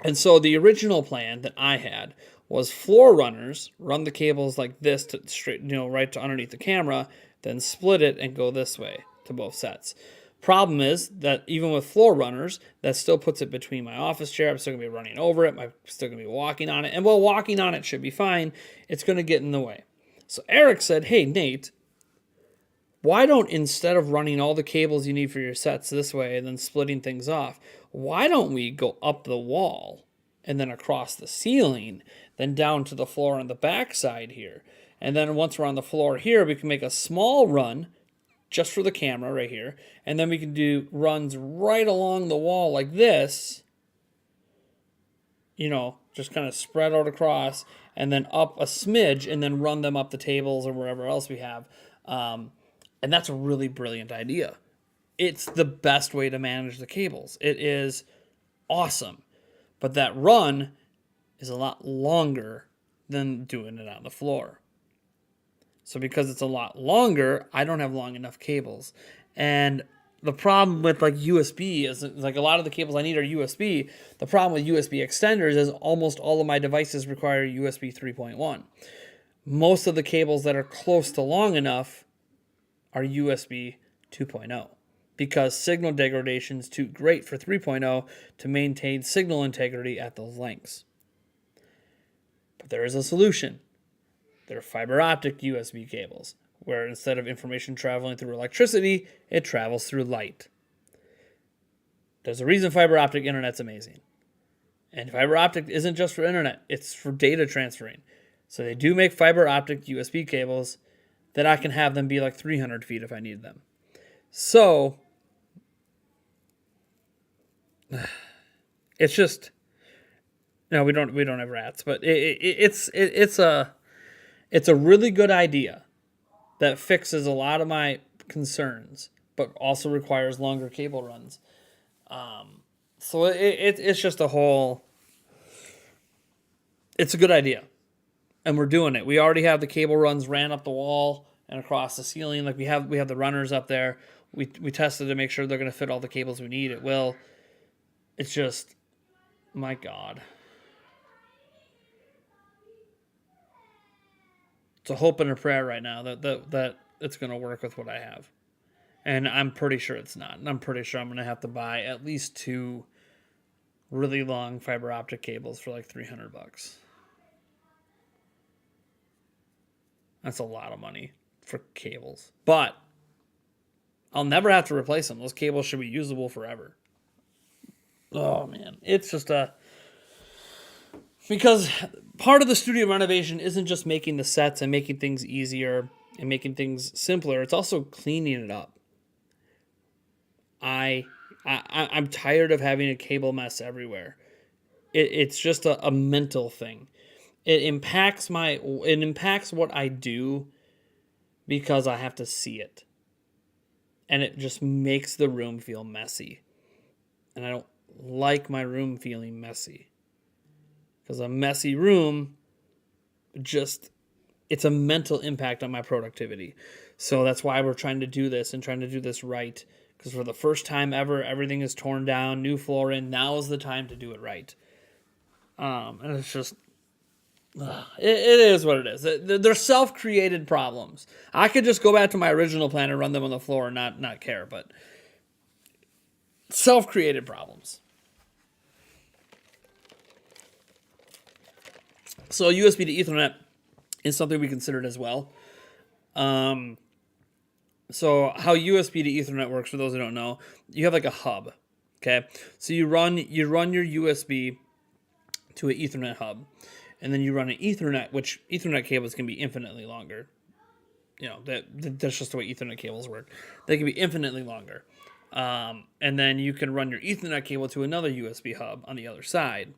And so the original plan that I had was floor runners, run the cables like this to straight, right to underneath the camera, then split it and go this way to both sets. Problem is that even with floor runners, that still puts it between my office chair. I'm still going to be running over it. I'm still going to be walking on it. And while walking on it should be fine, it's going to get in the way. So Eric said, hey, Nate, why don't, instead of running all the cables you need for your sets this way and then splitting things off, why don't we go up the wall and then across the ceiling, then down to the floor on the back side here. And then once we're on the floor here, we can make a small run just for the camera right here. And then we can do runs right along the wall like this, just kind of spread out across and then up a smidge and then run them up the tables or wherever else we have. And that's a really brilliant idea. It's the best way to manage the cables. It is awesome. But that run is a lot longer than doing it on the floor. So because it's a lot longer, I don't have long enough cables. And the problem with like USB is like a lot of the cables I need are USB. The problem with USB extenders is almost all of my devices require USB 3.1. Most of the cables that are close to long enough are USB 2.0 because signal degradation is too great for 3.0 to maintain signal integrity at those lengths. But there is a solution. There are fiber optic USB cables, where instead of information traveling through electricity, it travels through light. There's a reason fiber optic internet's amazing. And fiber optic isn't just for internet, it's for data transferring. So they do make fiber optic USB cables that I can have them be like 300 feet if I need them. So it's just, no, we don't have rats, but it's a really good idea that fixes a lot of my concerns, but also requires longer cable runs. So it's just a whole. It's a good idea, and we're doing it. We already have the cable runs ran up the wall and across the ceiling. Like we have the runners up there. We tested to make sure they're going to fit all the cables we need. It will. It's just, my God. It's a hope and a prayer right now that it's going to work with what I have. And I'm pretty sure it's not. And I'm pretty sure I'm going to have to buy at least 2 really long fiber optic cables for like $300. That's a lot of money for cables. But I'll never have to replace them. Those cables should be usable forever. Oh, man. It's just because part of the studio renovation isn't just making the sets and making things easier and making things simpler. It's also cleaning it up. I'm tired of having a cable mess everywhere. It's just a mental thing. It impacts what I do because I have to see it. And it just makes the room feel messy. And I don't like my room feeling messy. Because a messy room it's a mental impact on my productivity. So that's why we're trying to do this and trying to do this right. Because for the first time ever, everything is torn down, new floor in. Now is the time to do it right. And it's just, it is what it is. They're self-created problems. I could just go back to my original plan and run them on the floor and not care, but self-created problems. So USB to Ethernet is something we considered as well. So how USB to Ethernet works, for those who don't know, you have like a hub, okay? So you run your USB to an Ethernet hub, and then you run an Ethernet, which Ethernet cables can be infinitely longer. You know, that's just the way Ethernet cables work. They can be infinitely longer. And then you can run your Ethernet cable to another USB hub on the other side,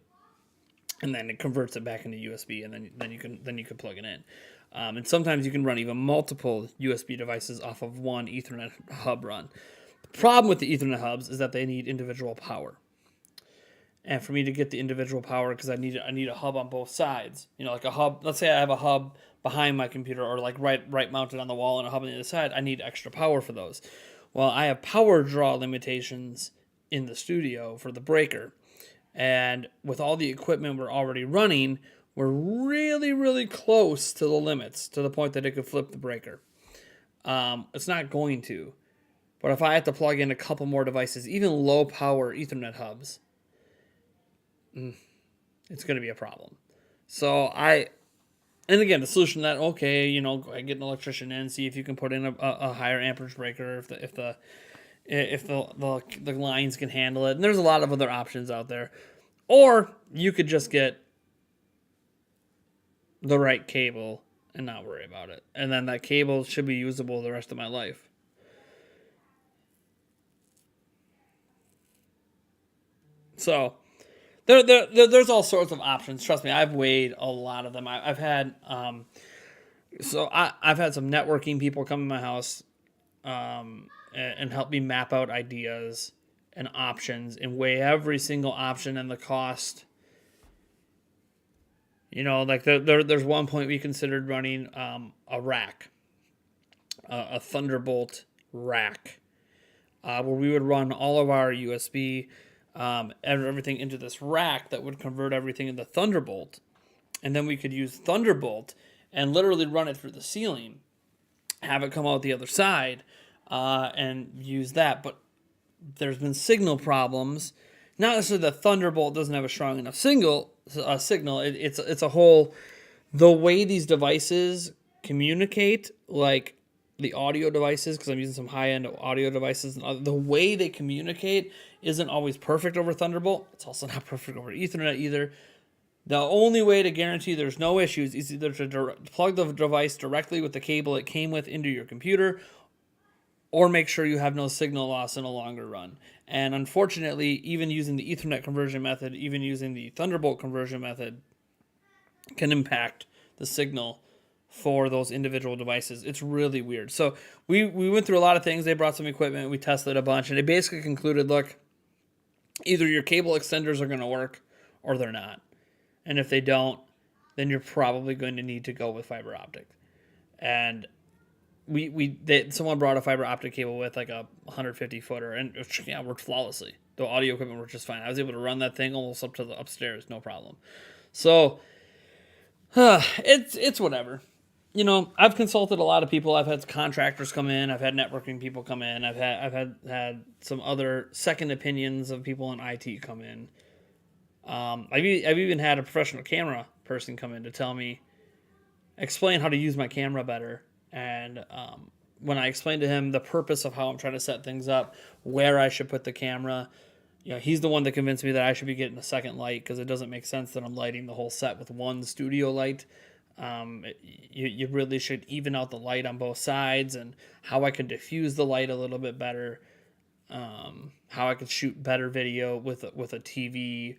and then it converts it back into USB, and then you can plug it in. And sometimes you can run even multiple USB devices off of one Ethernet hub run. The problem with the Ethernet hubs is that they need individual power. And for me to get the individual power, because I need a hub on both sides. You know, like a hub. Let's say I have a hub behind my computer, or like right mounted on the wall, and a hub on the other side. I need extra power for those. Well, I have power draw limitations in the studio for the breaker. And with all the equipment we're already running, we're really, really close to the limits, to the point that it could flip the breaker. It's not going to. But if I have to plug in a couple more devices, even low-power Ethernet hubs, it's going to be a problem. So and again, the solution to that, okay, you know, I get an electrician in, see if you can put in a higher amperage breaker, if the lines can handle it. And there's a lot of other options out there. Or you could just get the right cable and not worry about it. And then that cable should be usable the rest of my life. So there's all sorts of options. Trust me, I've weighed a lot of them. I've had I've had some networking people come to my house and help me map out ideas and options and weigh every single option and the cost. You know, like there's one point we considered running a rack, a Thunderbolt rack, where we would run all of our USB and everything into this rack that would convert everything into Thunderbolt. And then we could use Thunderbolt and literally run it through the ceiling, have it come out the other side, and use that. But there's been signal problems. Not necessarily the Thunderbolt doesn't have a strong enough signal. It's a whole, the way these devices communicate, like the audio devices, because I'm using some high-end audio devices, and the way they communicate isn't always perfect over Thunderbolt. It's also not perfect over Ethernet either. The only way to guarantee there's no issues is either to plug the device directly with the cable it came with into your computer, or make sure you have no signal loss in a longer run. And unfortunately, even using the Ethernet conversion method, even using the Thunderbolt conversion method, can impact the signal for those individual devices. It's really weird. So we went through a lot of things. They brought some equipment. We tested a bunch. And they basically concluded, look, either your cable extenders are going to work or they're not. And if they don't, then you're probably going to need to go with fiber optic. And someone brought a fiber optic cable with like a 150 footer, and it worked flawlessly. The audio equipment worked just fine. I was able to run that thing almost up to the upstairs, no problem. So it's whatever. You know, I've consulted a lot of people. I've had contractors come in. I've had networking people come in. I've had some other second opinions of people in IT come in. I've even had a professional camera person come in to tell me, explain how to use my camera better. And when I explained to him the purpose of how I'm trying to set things up, where I should put the camera, you know, he's the one that convinced me that I should be getting a second light, because it doesn't make sense that I'm lighting the whole set with one studio light. You really should even out the light on both sides, and how I can diffuse the light a little bit better, how I could shoot better video with a TV,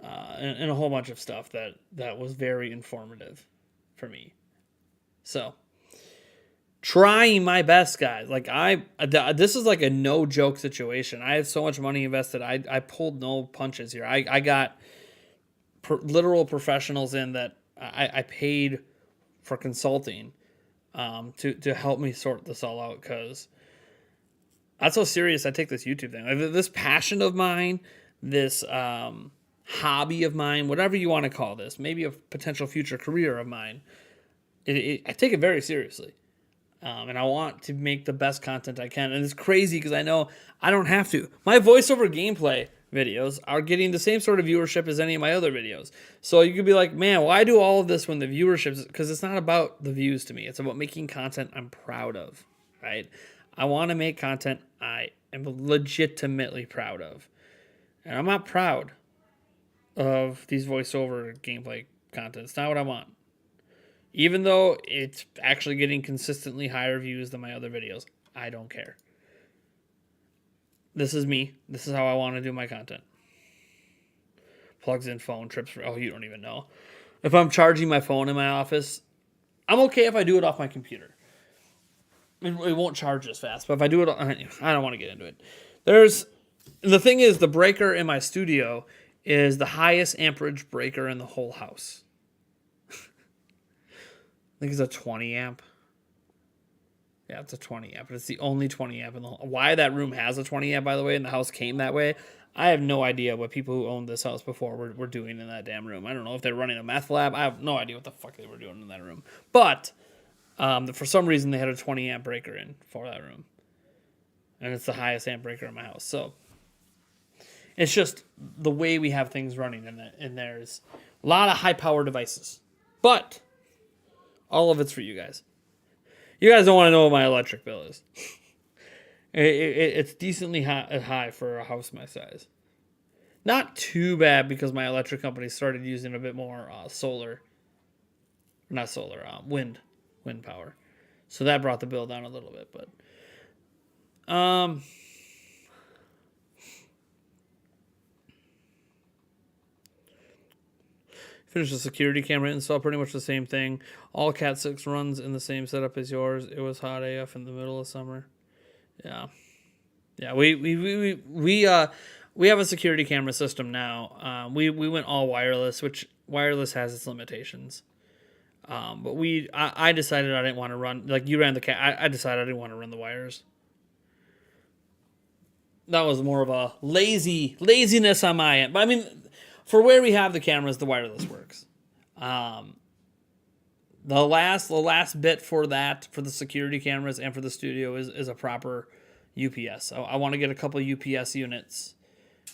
and a whole bunch of stuff that was very informative for me. So, trying my best, guys. Like, this is like a no joke situation. I have so much money invested. I pulled no punches here. I got literal professionals in that I paid for consulting to help me sort this all out, because that's how serious I take this YouTube thing. Like, this passion of mine, this hobby of mine, whatever you want to call this, maybe a potential future career of mine, I take it very seriously. And I want to make the best content I can. And it's crazy because I know I don't have to. My voiceover gameplay videos are getting the same sort of viewership as any of my other videos. So you could be like, man, why do all of this when the viewership? Because it's not about the views to me. It's about making content I'm proud of, right? I want to make content I am legitimately proud of. And I'm not proud of these voiceover gameplay content. It's not what I want. Even though it's actually getting consistently higher views than my other videos, I don't care. This is me. This is how I want to do my content. Plugs in phone, trips for, you don't even know. If I'm charging my phone in my office, I'm okay if I do it off my computer. It won't charge as fast, but if I do it, I don't want to get into it. The thing is, the breaker in my studio is the highest amperage breaker in the whole house. I think it's a 20 amp. Yeah, it's a 20 amp. But it's the only 20 amp in the whole. Why that room has a 20 amp, by the way, and the house came that way, I have no idea what people who owned this house before were doing in that damn room. I don't know if they're running a meth lab. I have no idea what the fuck they were doing in that room. But for some reason, they had a 20 amp breaker in for that room. And it's the highest amp breaker in my house. So it's just the way we have things running in there's a lot of high power devices. But all of it's for you guys. You guys don't want to know what my electric bill is. It's decently high for a house my size. Not too bad, because my electric company started using a bit more wind power. So that brought the bill down a little bit. But finished the security camera install, pretty much the same thing. All Cat 6 runs in the same setup as yours. It was hot AF in the middle of summer. Yeah. We have a security camera system now. We went all wireless, which wireless has its limitations. But I decided I didn't want to run, like you ran the cat. I decided I didn't want to run the wires. That was more of a laziness on my end. But I mean, for where we have the cameras, the wireless works. The last bit for that, for the security cameras and for the studio, is a proper UPS. So I want to get a couple UPS units.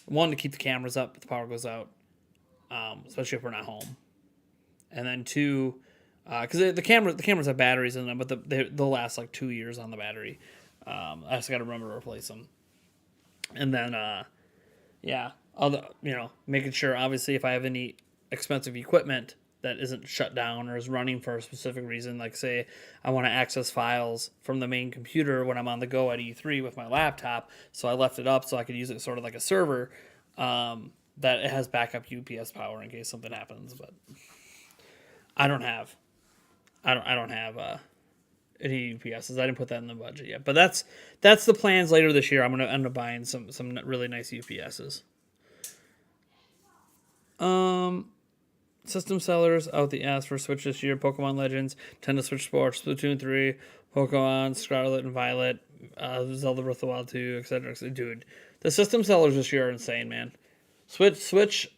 One, to keep the cameras up if the power goes out, especially if we're not home. And then two, Because the cameras have batteries in them, but they'll last like 2 years on the battery. I just got to remember to replace them. And then, making sure, obviously, if I have any expensive equipment that isn't shut down or is running for a specific reason, like say I want to access files from the main computer when I'm on the go at E3 with my laptop, so I left it up so I could use it sort of like a server, that it has backup UPS power in case something happens. But I don't have any UPSs. I didn't put that in the budget yet, but that's the plans later this year. I'm gonna end up buying some really nice UPSs. System sellers out the ass for Switch this year: Pokemon Legends, Nintendo Switch Sports, Splatoon 3, Pokemon Scarlet and Violet, Zelda Breath of the Wild 2, etc. Dude, the system sellers this year are insane, man. Switch,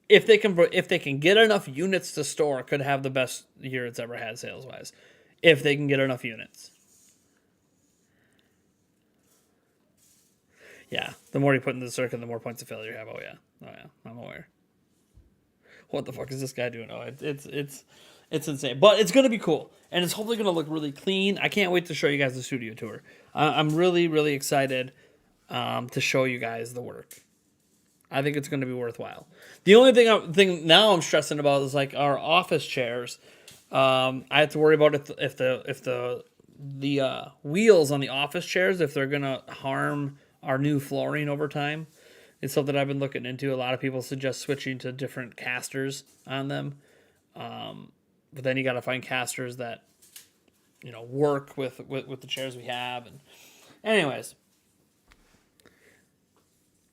if they can get enough units to store, could have the best year it's ever had sales wise. If they can get enough units. Yeah, the more you put into the circuit, the more points of failure you have. Oh yeah, I'm aware. What the fuck is this guy doing? Oh, it's insane, but it's gonna be cool, and it's hopefully gonna look really clean. I can't wait to show you guys the studio tour. I'm really really excited to show you guys the work. I think it's gonna be worthwhile. The only thing now I'm stressing about is like our office chairs. I have to worry about if the wheels on the office chairs, if they're gonna harm our new flooring over time. It's something I've been looking into. A lot of people suggest switching to different casters on them, but then you got to find casters that work with the chairs we have. And anyways,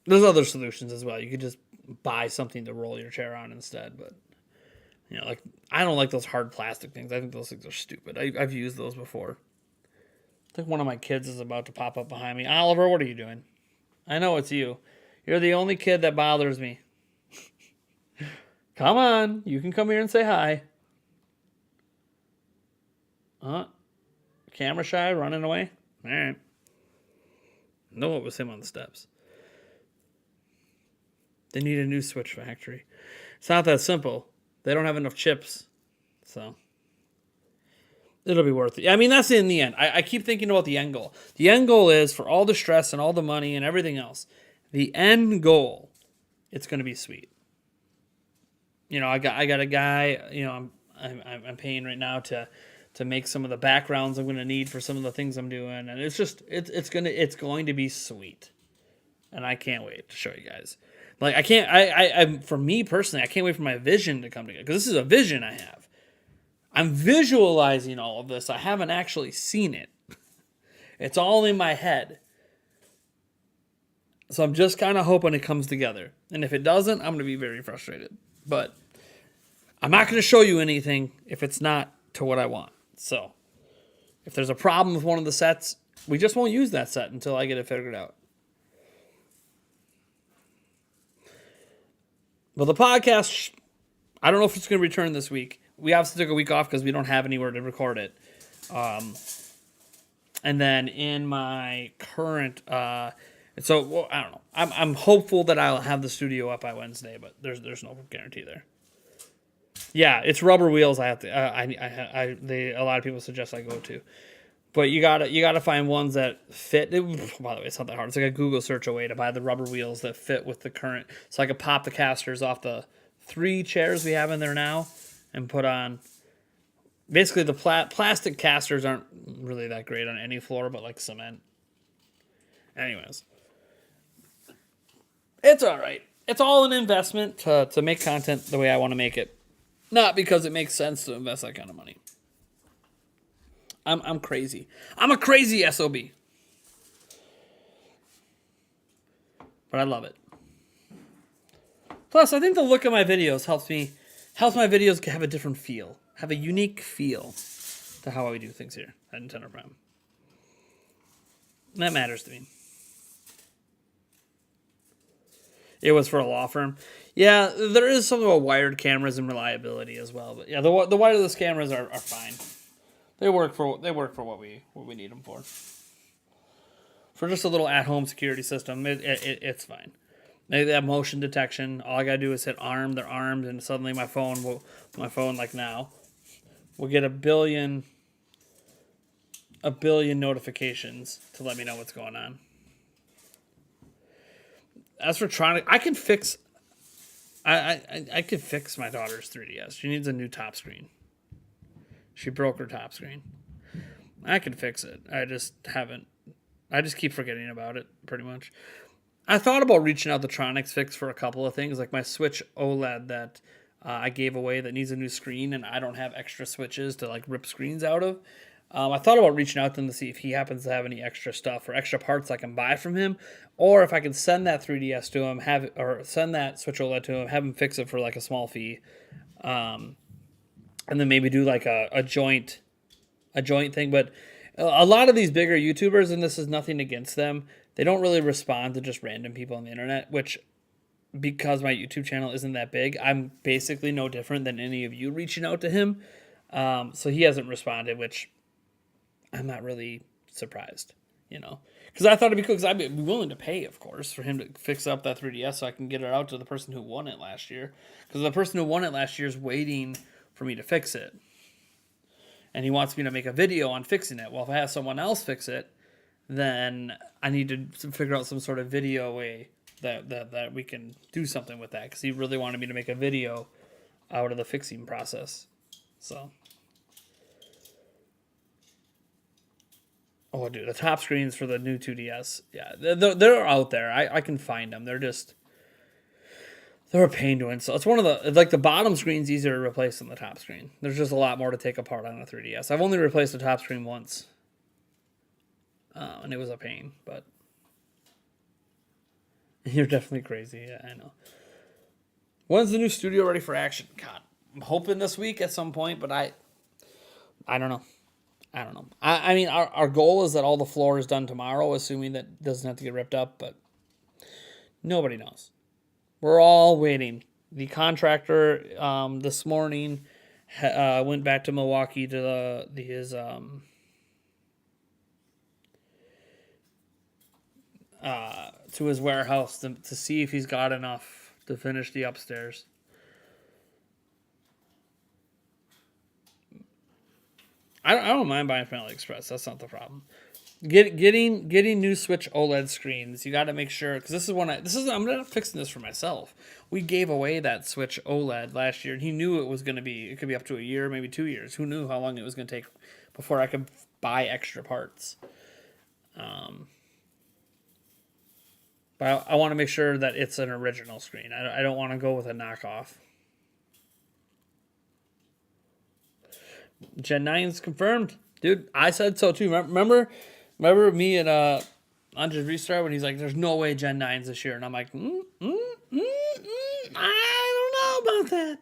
there's other solutions as well. You could just buy something to roll your chair on instead, but. Like I don't like those hard plastic things. I think those things are stupid. I've used those before. I think one of my kids is about to pop up behind me. Oliver, what are you doing? I know it's you. You're the only kid that bothers me. Come on. You can come here and say hi. Camera shy, running away? All right. No, it was him on the steps. They need a new Switch factory. It's not that simple. They don't have enough chips. So it'll be worth it. I mean, that's in the end. I keep thinking about the end goal. The end goal is for all the stress and all the money and everything else. The end goal, it's going to be sweet. I got a guy. I'm paying right now to make some of the backgrounds I'm going to need for some of the things I'm doing, and it's going to be sweet, and I can't wait to show you guys. Like I for me personally, I can't wait for my vision to come together because this is a vision I have. I'm visualizing all of this. I haven't actually seen it. It's all in my head. So I'm just kind of hoping it comes together. And if it doesn't, I'm going to be very frustrated. But I'm not going to show you anything if it's not to what I want. So if there's a problem with one of the sets, we just won't use that set until I get it figured out. But the podcast, I don't know if it's going to return this week. We obviously took a week off because we don't have anywhere to record it. And then in my current... I don't know. I'm hopeful that I'll have the studio up by Wednesday, but there's no guarantee there. Yeah, it's rubber wheels. I have to. A lot of people suggest I go to, but you gotta find ones that fit. By the way, it's not that hard. It's like a Google search away to buy the rubber wheels that fit with the current. So I could pop the casters off the 3 chairs we have in there now and put on. Basically, the plastic casters aren't really that great on any floor, but like cement. Anyways. It's all right. It's all an investment to make content the way I want to make it. Not because it makes sense to invest that kind of money. I'm crazy. I'm a crazy SOB. But I love it. Plus, I think the look of my videos helps my videos have a different feel. Have a unique feel to how we do things here at Nintendo Prime. And that matters to me. It was for a law firm. Yeah, there is something about wired cameras and reliability as well. But yeah, the wireless cameras are fine. They work for what we need them for. For just a little at-home security system, it's fine. They have motion detection. All I gotta do is hit arm. They're armed, and suddenly my phone like now, will get a billion notifications to let me know what's going on. As for Tronic, I can fix. I could fix my daughter's 3DS. She needs a new top screen. She broke her top screen. I could fix it. I just haven't. I just keep forgetting about it, pretty much. I thought about reaching out to Tronics Fix for a couple of things, like my Switch OLED that I gave away that needs a new screen, and I don't have extra switches to like rip screens out of. I thought about reaching out to him to see if he happens to have any extra stuff or extra parts I can buy from him, or if I can send that 3DS to him, or send that Switch OLED to him, have him fix it for like a small fee, and then maybe do like a joint thing. But a lot of these bigger YouTubers, and this is nothing against them, they don't really respond to just random people on the internet, which, because my YouTube channel isn't that big, I'm basically no different than any of you reaching out to him. So he hasn't responded, which I'm not really surprised, because I thought it'd be cool, because I'd be willing to pay, of course, for him to fix up that 3DS so I can get it out to the person who won it last year, because the person who won it last year is waiting for me to fix it, and he wants me to make a video on fixing it. Well, if I have someone else fix it, then I need to figure out some sort of video way that we can do something with that, because he really wanted me to make a video out of the fixing process. So, oh, dude, the top screens for the new 2DS, yeah, they're out there. I can find them. They're a pain to install. It's one of the bottom screen's easier to replace than the top screen. There's just a lot more to take apart on a 3DS. I've only replaced the top screen once, and it was a pain, but you're definitely crazy. Yeah, I know. When's the new studio ready for action? God, I'm hoping this week at some point, but I don't know. I mean, our goal is that all the floor is done tomorrow, assuming that doesn't have to get ripped up, but nobody knows. We're all waiting. The contractor this morning went back to Milwaukee to his warehouse to see if he's got enough to finish the upstairs. I don't mind buying from AliExpress. That's not the problem. Getting new Switch OLED screens, you got to make sure, because I'm not fixing this for myself. We gave away that Switch OLED last year, and he knew it could be up to a year, maybe 2 years. Who knew how long it was going to take before I could buy extra parts? But I want to make sure that it's an original screen. I don't want to go with a knockoff. Gen 9's confirmed. Dude, I said so too. Remember me and Andres Restart when he's like, there's no way Gen 9's this year. And I'm like, I don't know about that.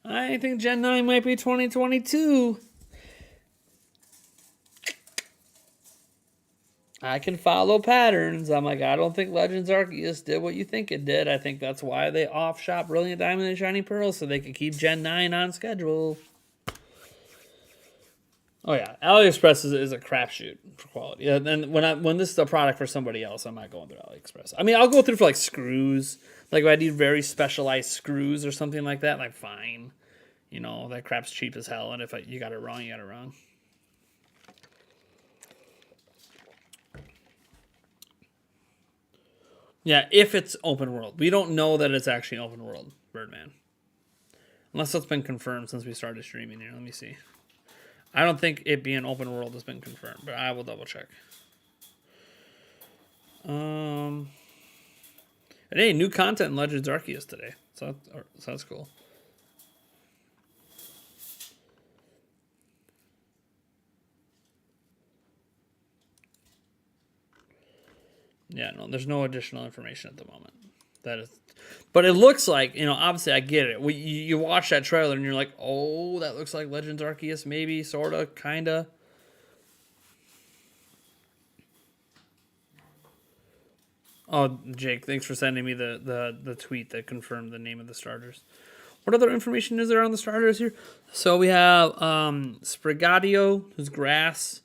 I think Gen 9 might be 2022. I can follow patterns. I'm like, I don't think Legends Arceus did what you think it did. I think that's why they off-shop Brilliant Diamond and Shiny Pearl, so they could keep Gen 9 on schedule. Oh yeah, AliExpress is a crapshoot for quality. Yeah, and when this is a product for somebody else, I'm not going through AliExpress. I mean, I'll go through for like screws, like if I need very specialized screws or something like that. Like fine, that crap's cheap as hell, and if you got it wrong, you got it wrong. Yeah, if it's open world, we don't know that it's actually open world, Birdman, unless that's been confirmed since we started streaming here. Let me see. I don't think it being open world has been confirmed, but I will double check. And hey, new content in Legends Arceus today, so that's cool. Yeah, no, there's no additional information at the moment. But it looks like, obviously I get it. You watch that trailer and you're like, oh, that looks like Legends Arceus, maybe, sorta, kinda. Oh, Jake, thanks for sending me the tweet that confirmed the name of the starters. What other information is there on the starters here? So we have Sprigatio, who's grass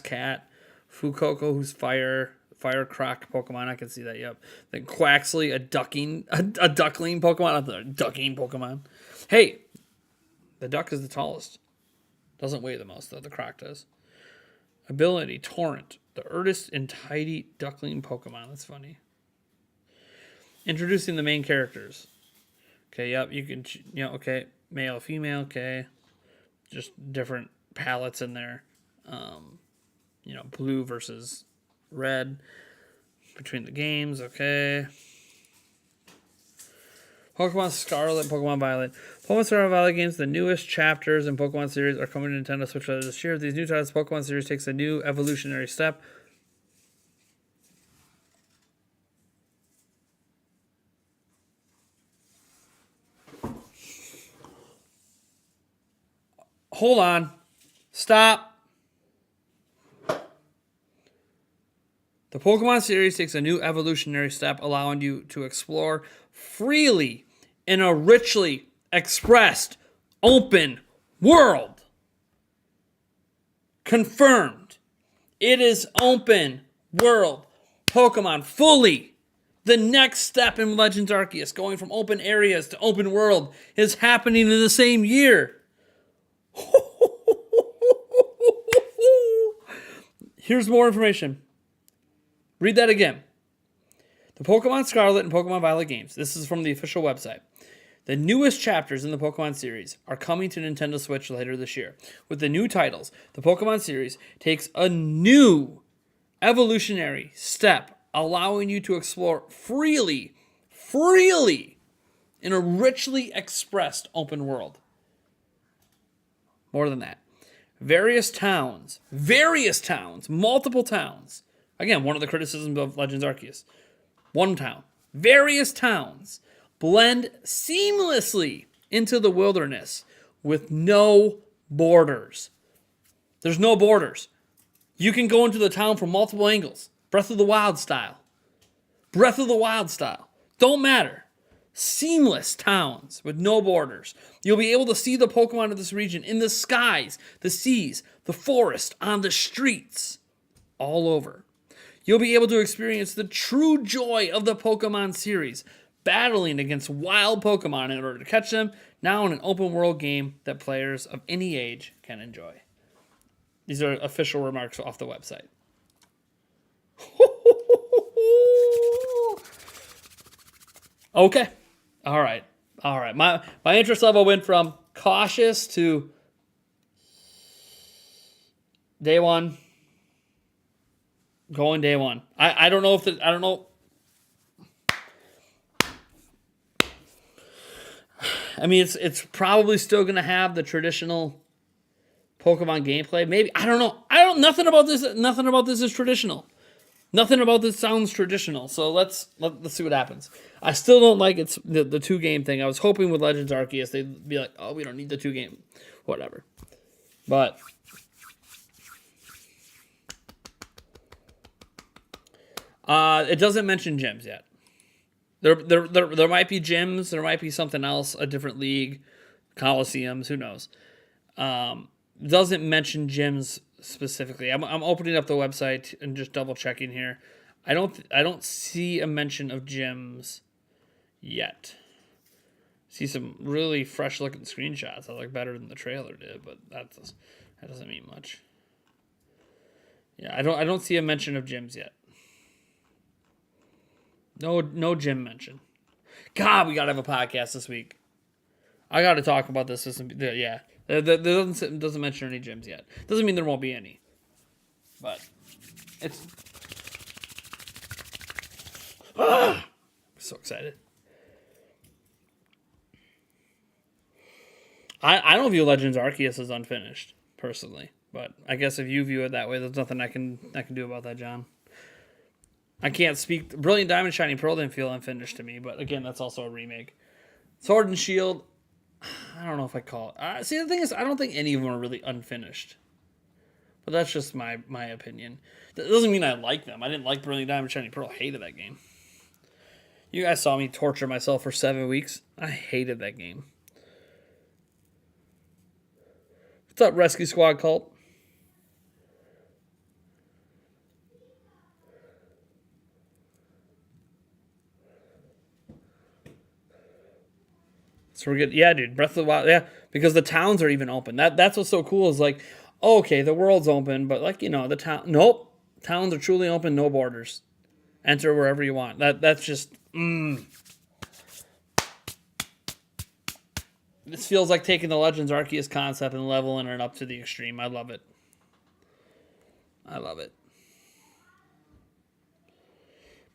cat, Fuecoco, who's fire croc Pokemon. I can see that. Yep. Then Quaxley, a duckling Pokemon. A ducking Pokemon. Hey, the duck is the tallest. Doesn't weigh the most, though. The Croc does. Ability, Torrent. The earnest and tidy duckling Pokemon. That's funny. Introducing the main characters. Okay, yep, you can, okay. Male, female, okay. Just different palettes in there. Blue versus red between the games, okay. Pokemon Scarlet, Pokemon Violet. Pokemon Scarlet and Violet games, the newest chapters in Pokemon series are coming to Nintendo Switch later this year. These new titles, Pokemon series takes a new evolutionary step. Hold on. Stop. The Pokemon series takes a new evolutionary step, allowing you to explore freely in a richly expressed open world. Confirmed. It is open world Pokemon fully. The next step in Legends Arceus, going from open areas to open world, is happening in the same year. Here's more information. Read that again. The Pokemon Scarlet and Pokemon Violet games, this is from the official website. The newest chapters in the Pokemon series are coming to Nintendo Switch later this year. With the new titles, the Pokemon series takes a new evolutionary step, allowing you to explore freely in a richly expressed open world. More than that. Various towns, multiple towns. Again, one of the criticisms of Legends Arceus. One town. Various towns blend seamlessly into the wilderness with no borders. There's no borders. You can go into the town from multiple angles. Breath of the Wild style. Don't matter. Seamless towns with no borders. You'll be able to see the Pokemon of this region in the skies, the seas, the forest, on the streets, all over. You'll be able to experience the true joy of the Pokemon series, battling against wild Pokemon in order to catch them, now in an open world game that players of any age can enjoy. These are official remarks off the website. Okay. All right. My interest level went from cautious to day one. Going day one. I don't know if I don't know. I mean, it's probably still gonna have the traditional Pokemon gameplay. Maybe, I don't know. Nothing about this is traditional. Nothing about this sounds traditional. So let's see what happens. I still don't like it's the 2-game thing. I was hoping with Legends Arceus they'd be like, oh, we don't need the 2-game, whatever. But it doesn't mention gyms yet. There might be gyms. There might be something else, a different league, Coliseums. Who knows? Doesn't mention gyms specifically. I'm opening up the website and just double checking here. I don't see a mention of gyms yet. See some really fresh looking screenshots. I like better than the trailer did, but that doesn't mean much. Yeah, I don't see a mention of gyms yet. No gym mention. God, we gotta have a podcast this week. I gotta talk about this. Yeah. There doesn't mention any gyms yet. Doesn't mean there won't be any. But it's I'm so excited. I don't view Legends Arceus as unfinished, personally. But I guess if you view it that way, there's nothing I can do about that, John. I can't speak. Brilliant Diamond Shining Pearl didn't feel unfinished to me, but again, that's also a remake. Sword and Shield, I don't know if I call it. See, the thing is, I don't think any of them are really unfinished. But that's just my opinion. That doesn't mean I like them. I didn't like Brilliant Diamond Shining Pearl. I hated that game. You guys saw me torture myself for 7 weeks. I hated that game. What's up, Rescue Squad Cult? So we're good. Yeah, dude. Breath of the Wild. Yeah, because the towns are even open. That's what's so cool is like, okay, the world's open, but like the town. Nope, towns are truly open. No borders. Enter wherever you want. That's just. This feels like taking the Legends Arceus concept and leveling it up to the extreme. I love it. I love it.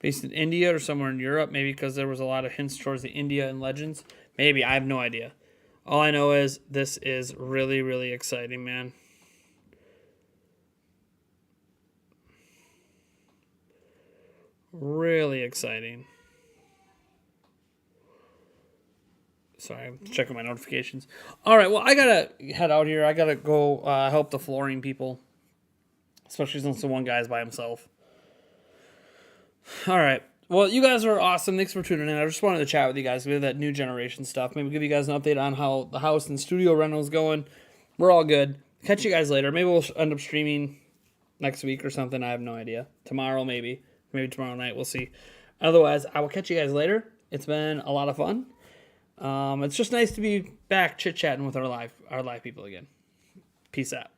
Based in India or somewhere in Europe, maybe because there was a lot of hints towards the India and Legends. Maybe, I have no idea. All I know is this is really, really exciting, man. Really exciting. Sorry, I'm checking my notifications. All right, well, I gotta head out here. I gotta go help the flooring people, especially since the one guy's by himself. All right. Well, you guys are awesome. Thanks for tuning in. I just wanted to chat with you guys with that new generation stuff. Maybe give you guys an update on how the house and studio rental is going. We're all good. Catch you guys later. Maybe we'll end up streaming next week or something. I have no idea. Tomorrow, maybe. Maybe tomorrow night. We'll see. Otherwise, I will catch you guys later. It's been a lot of fun. It's just nice to be back chit-chatting with our live people again. Peace out.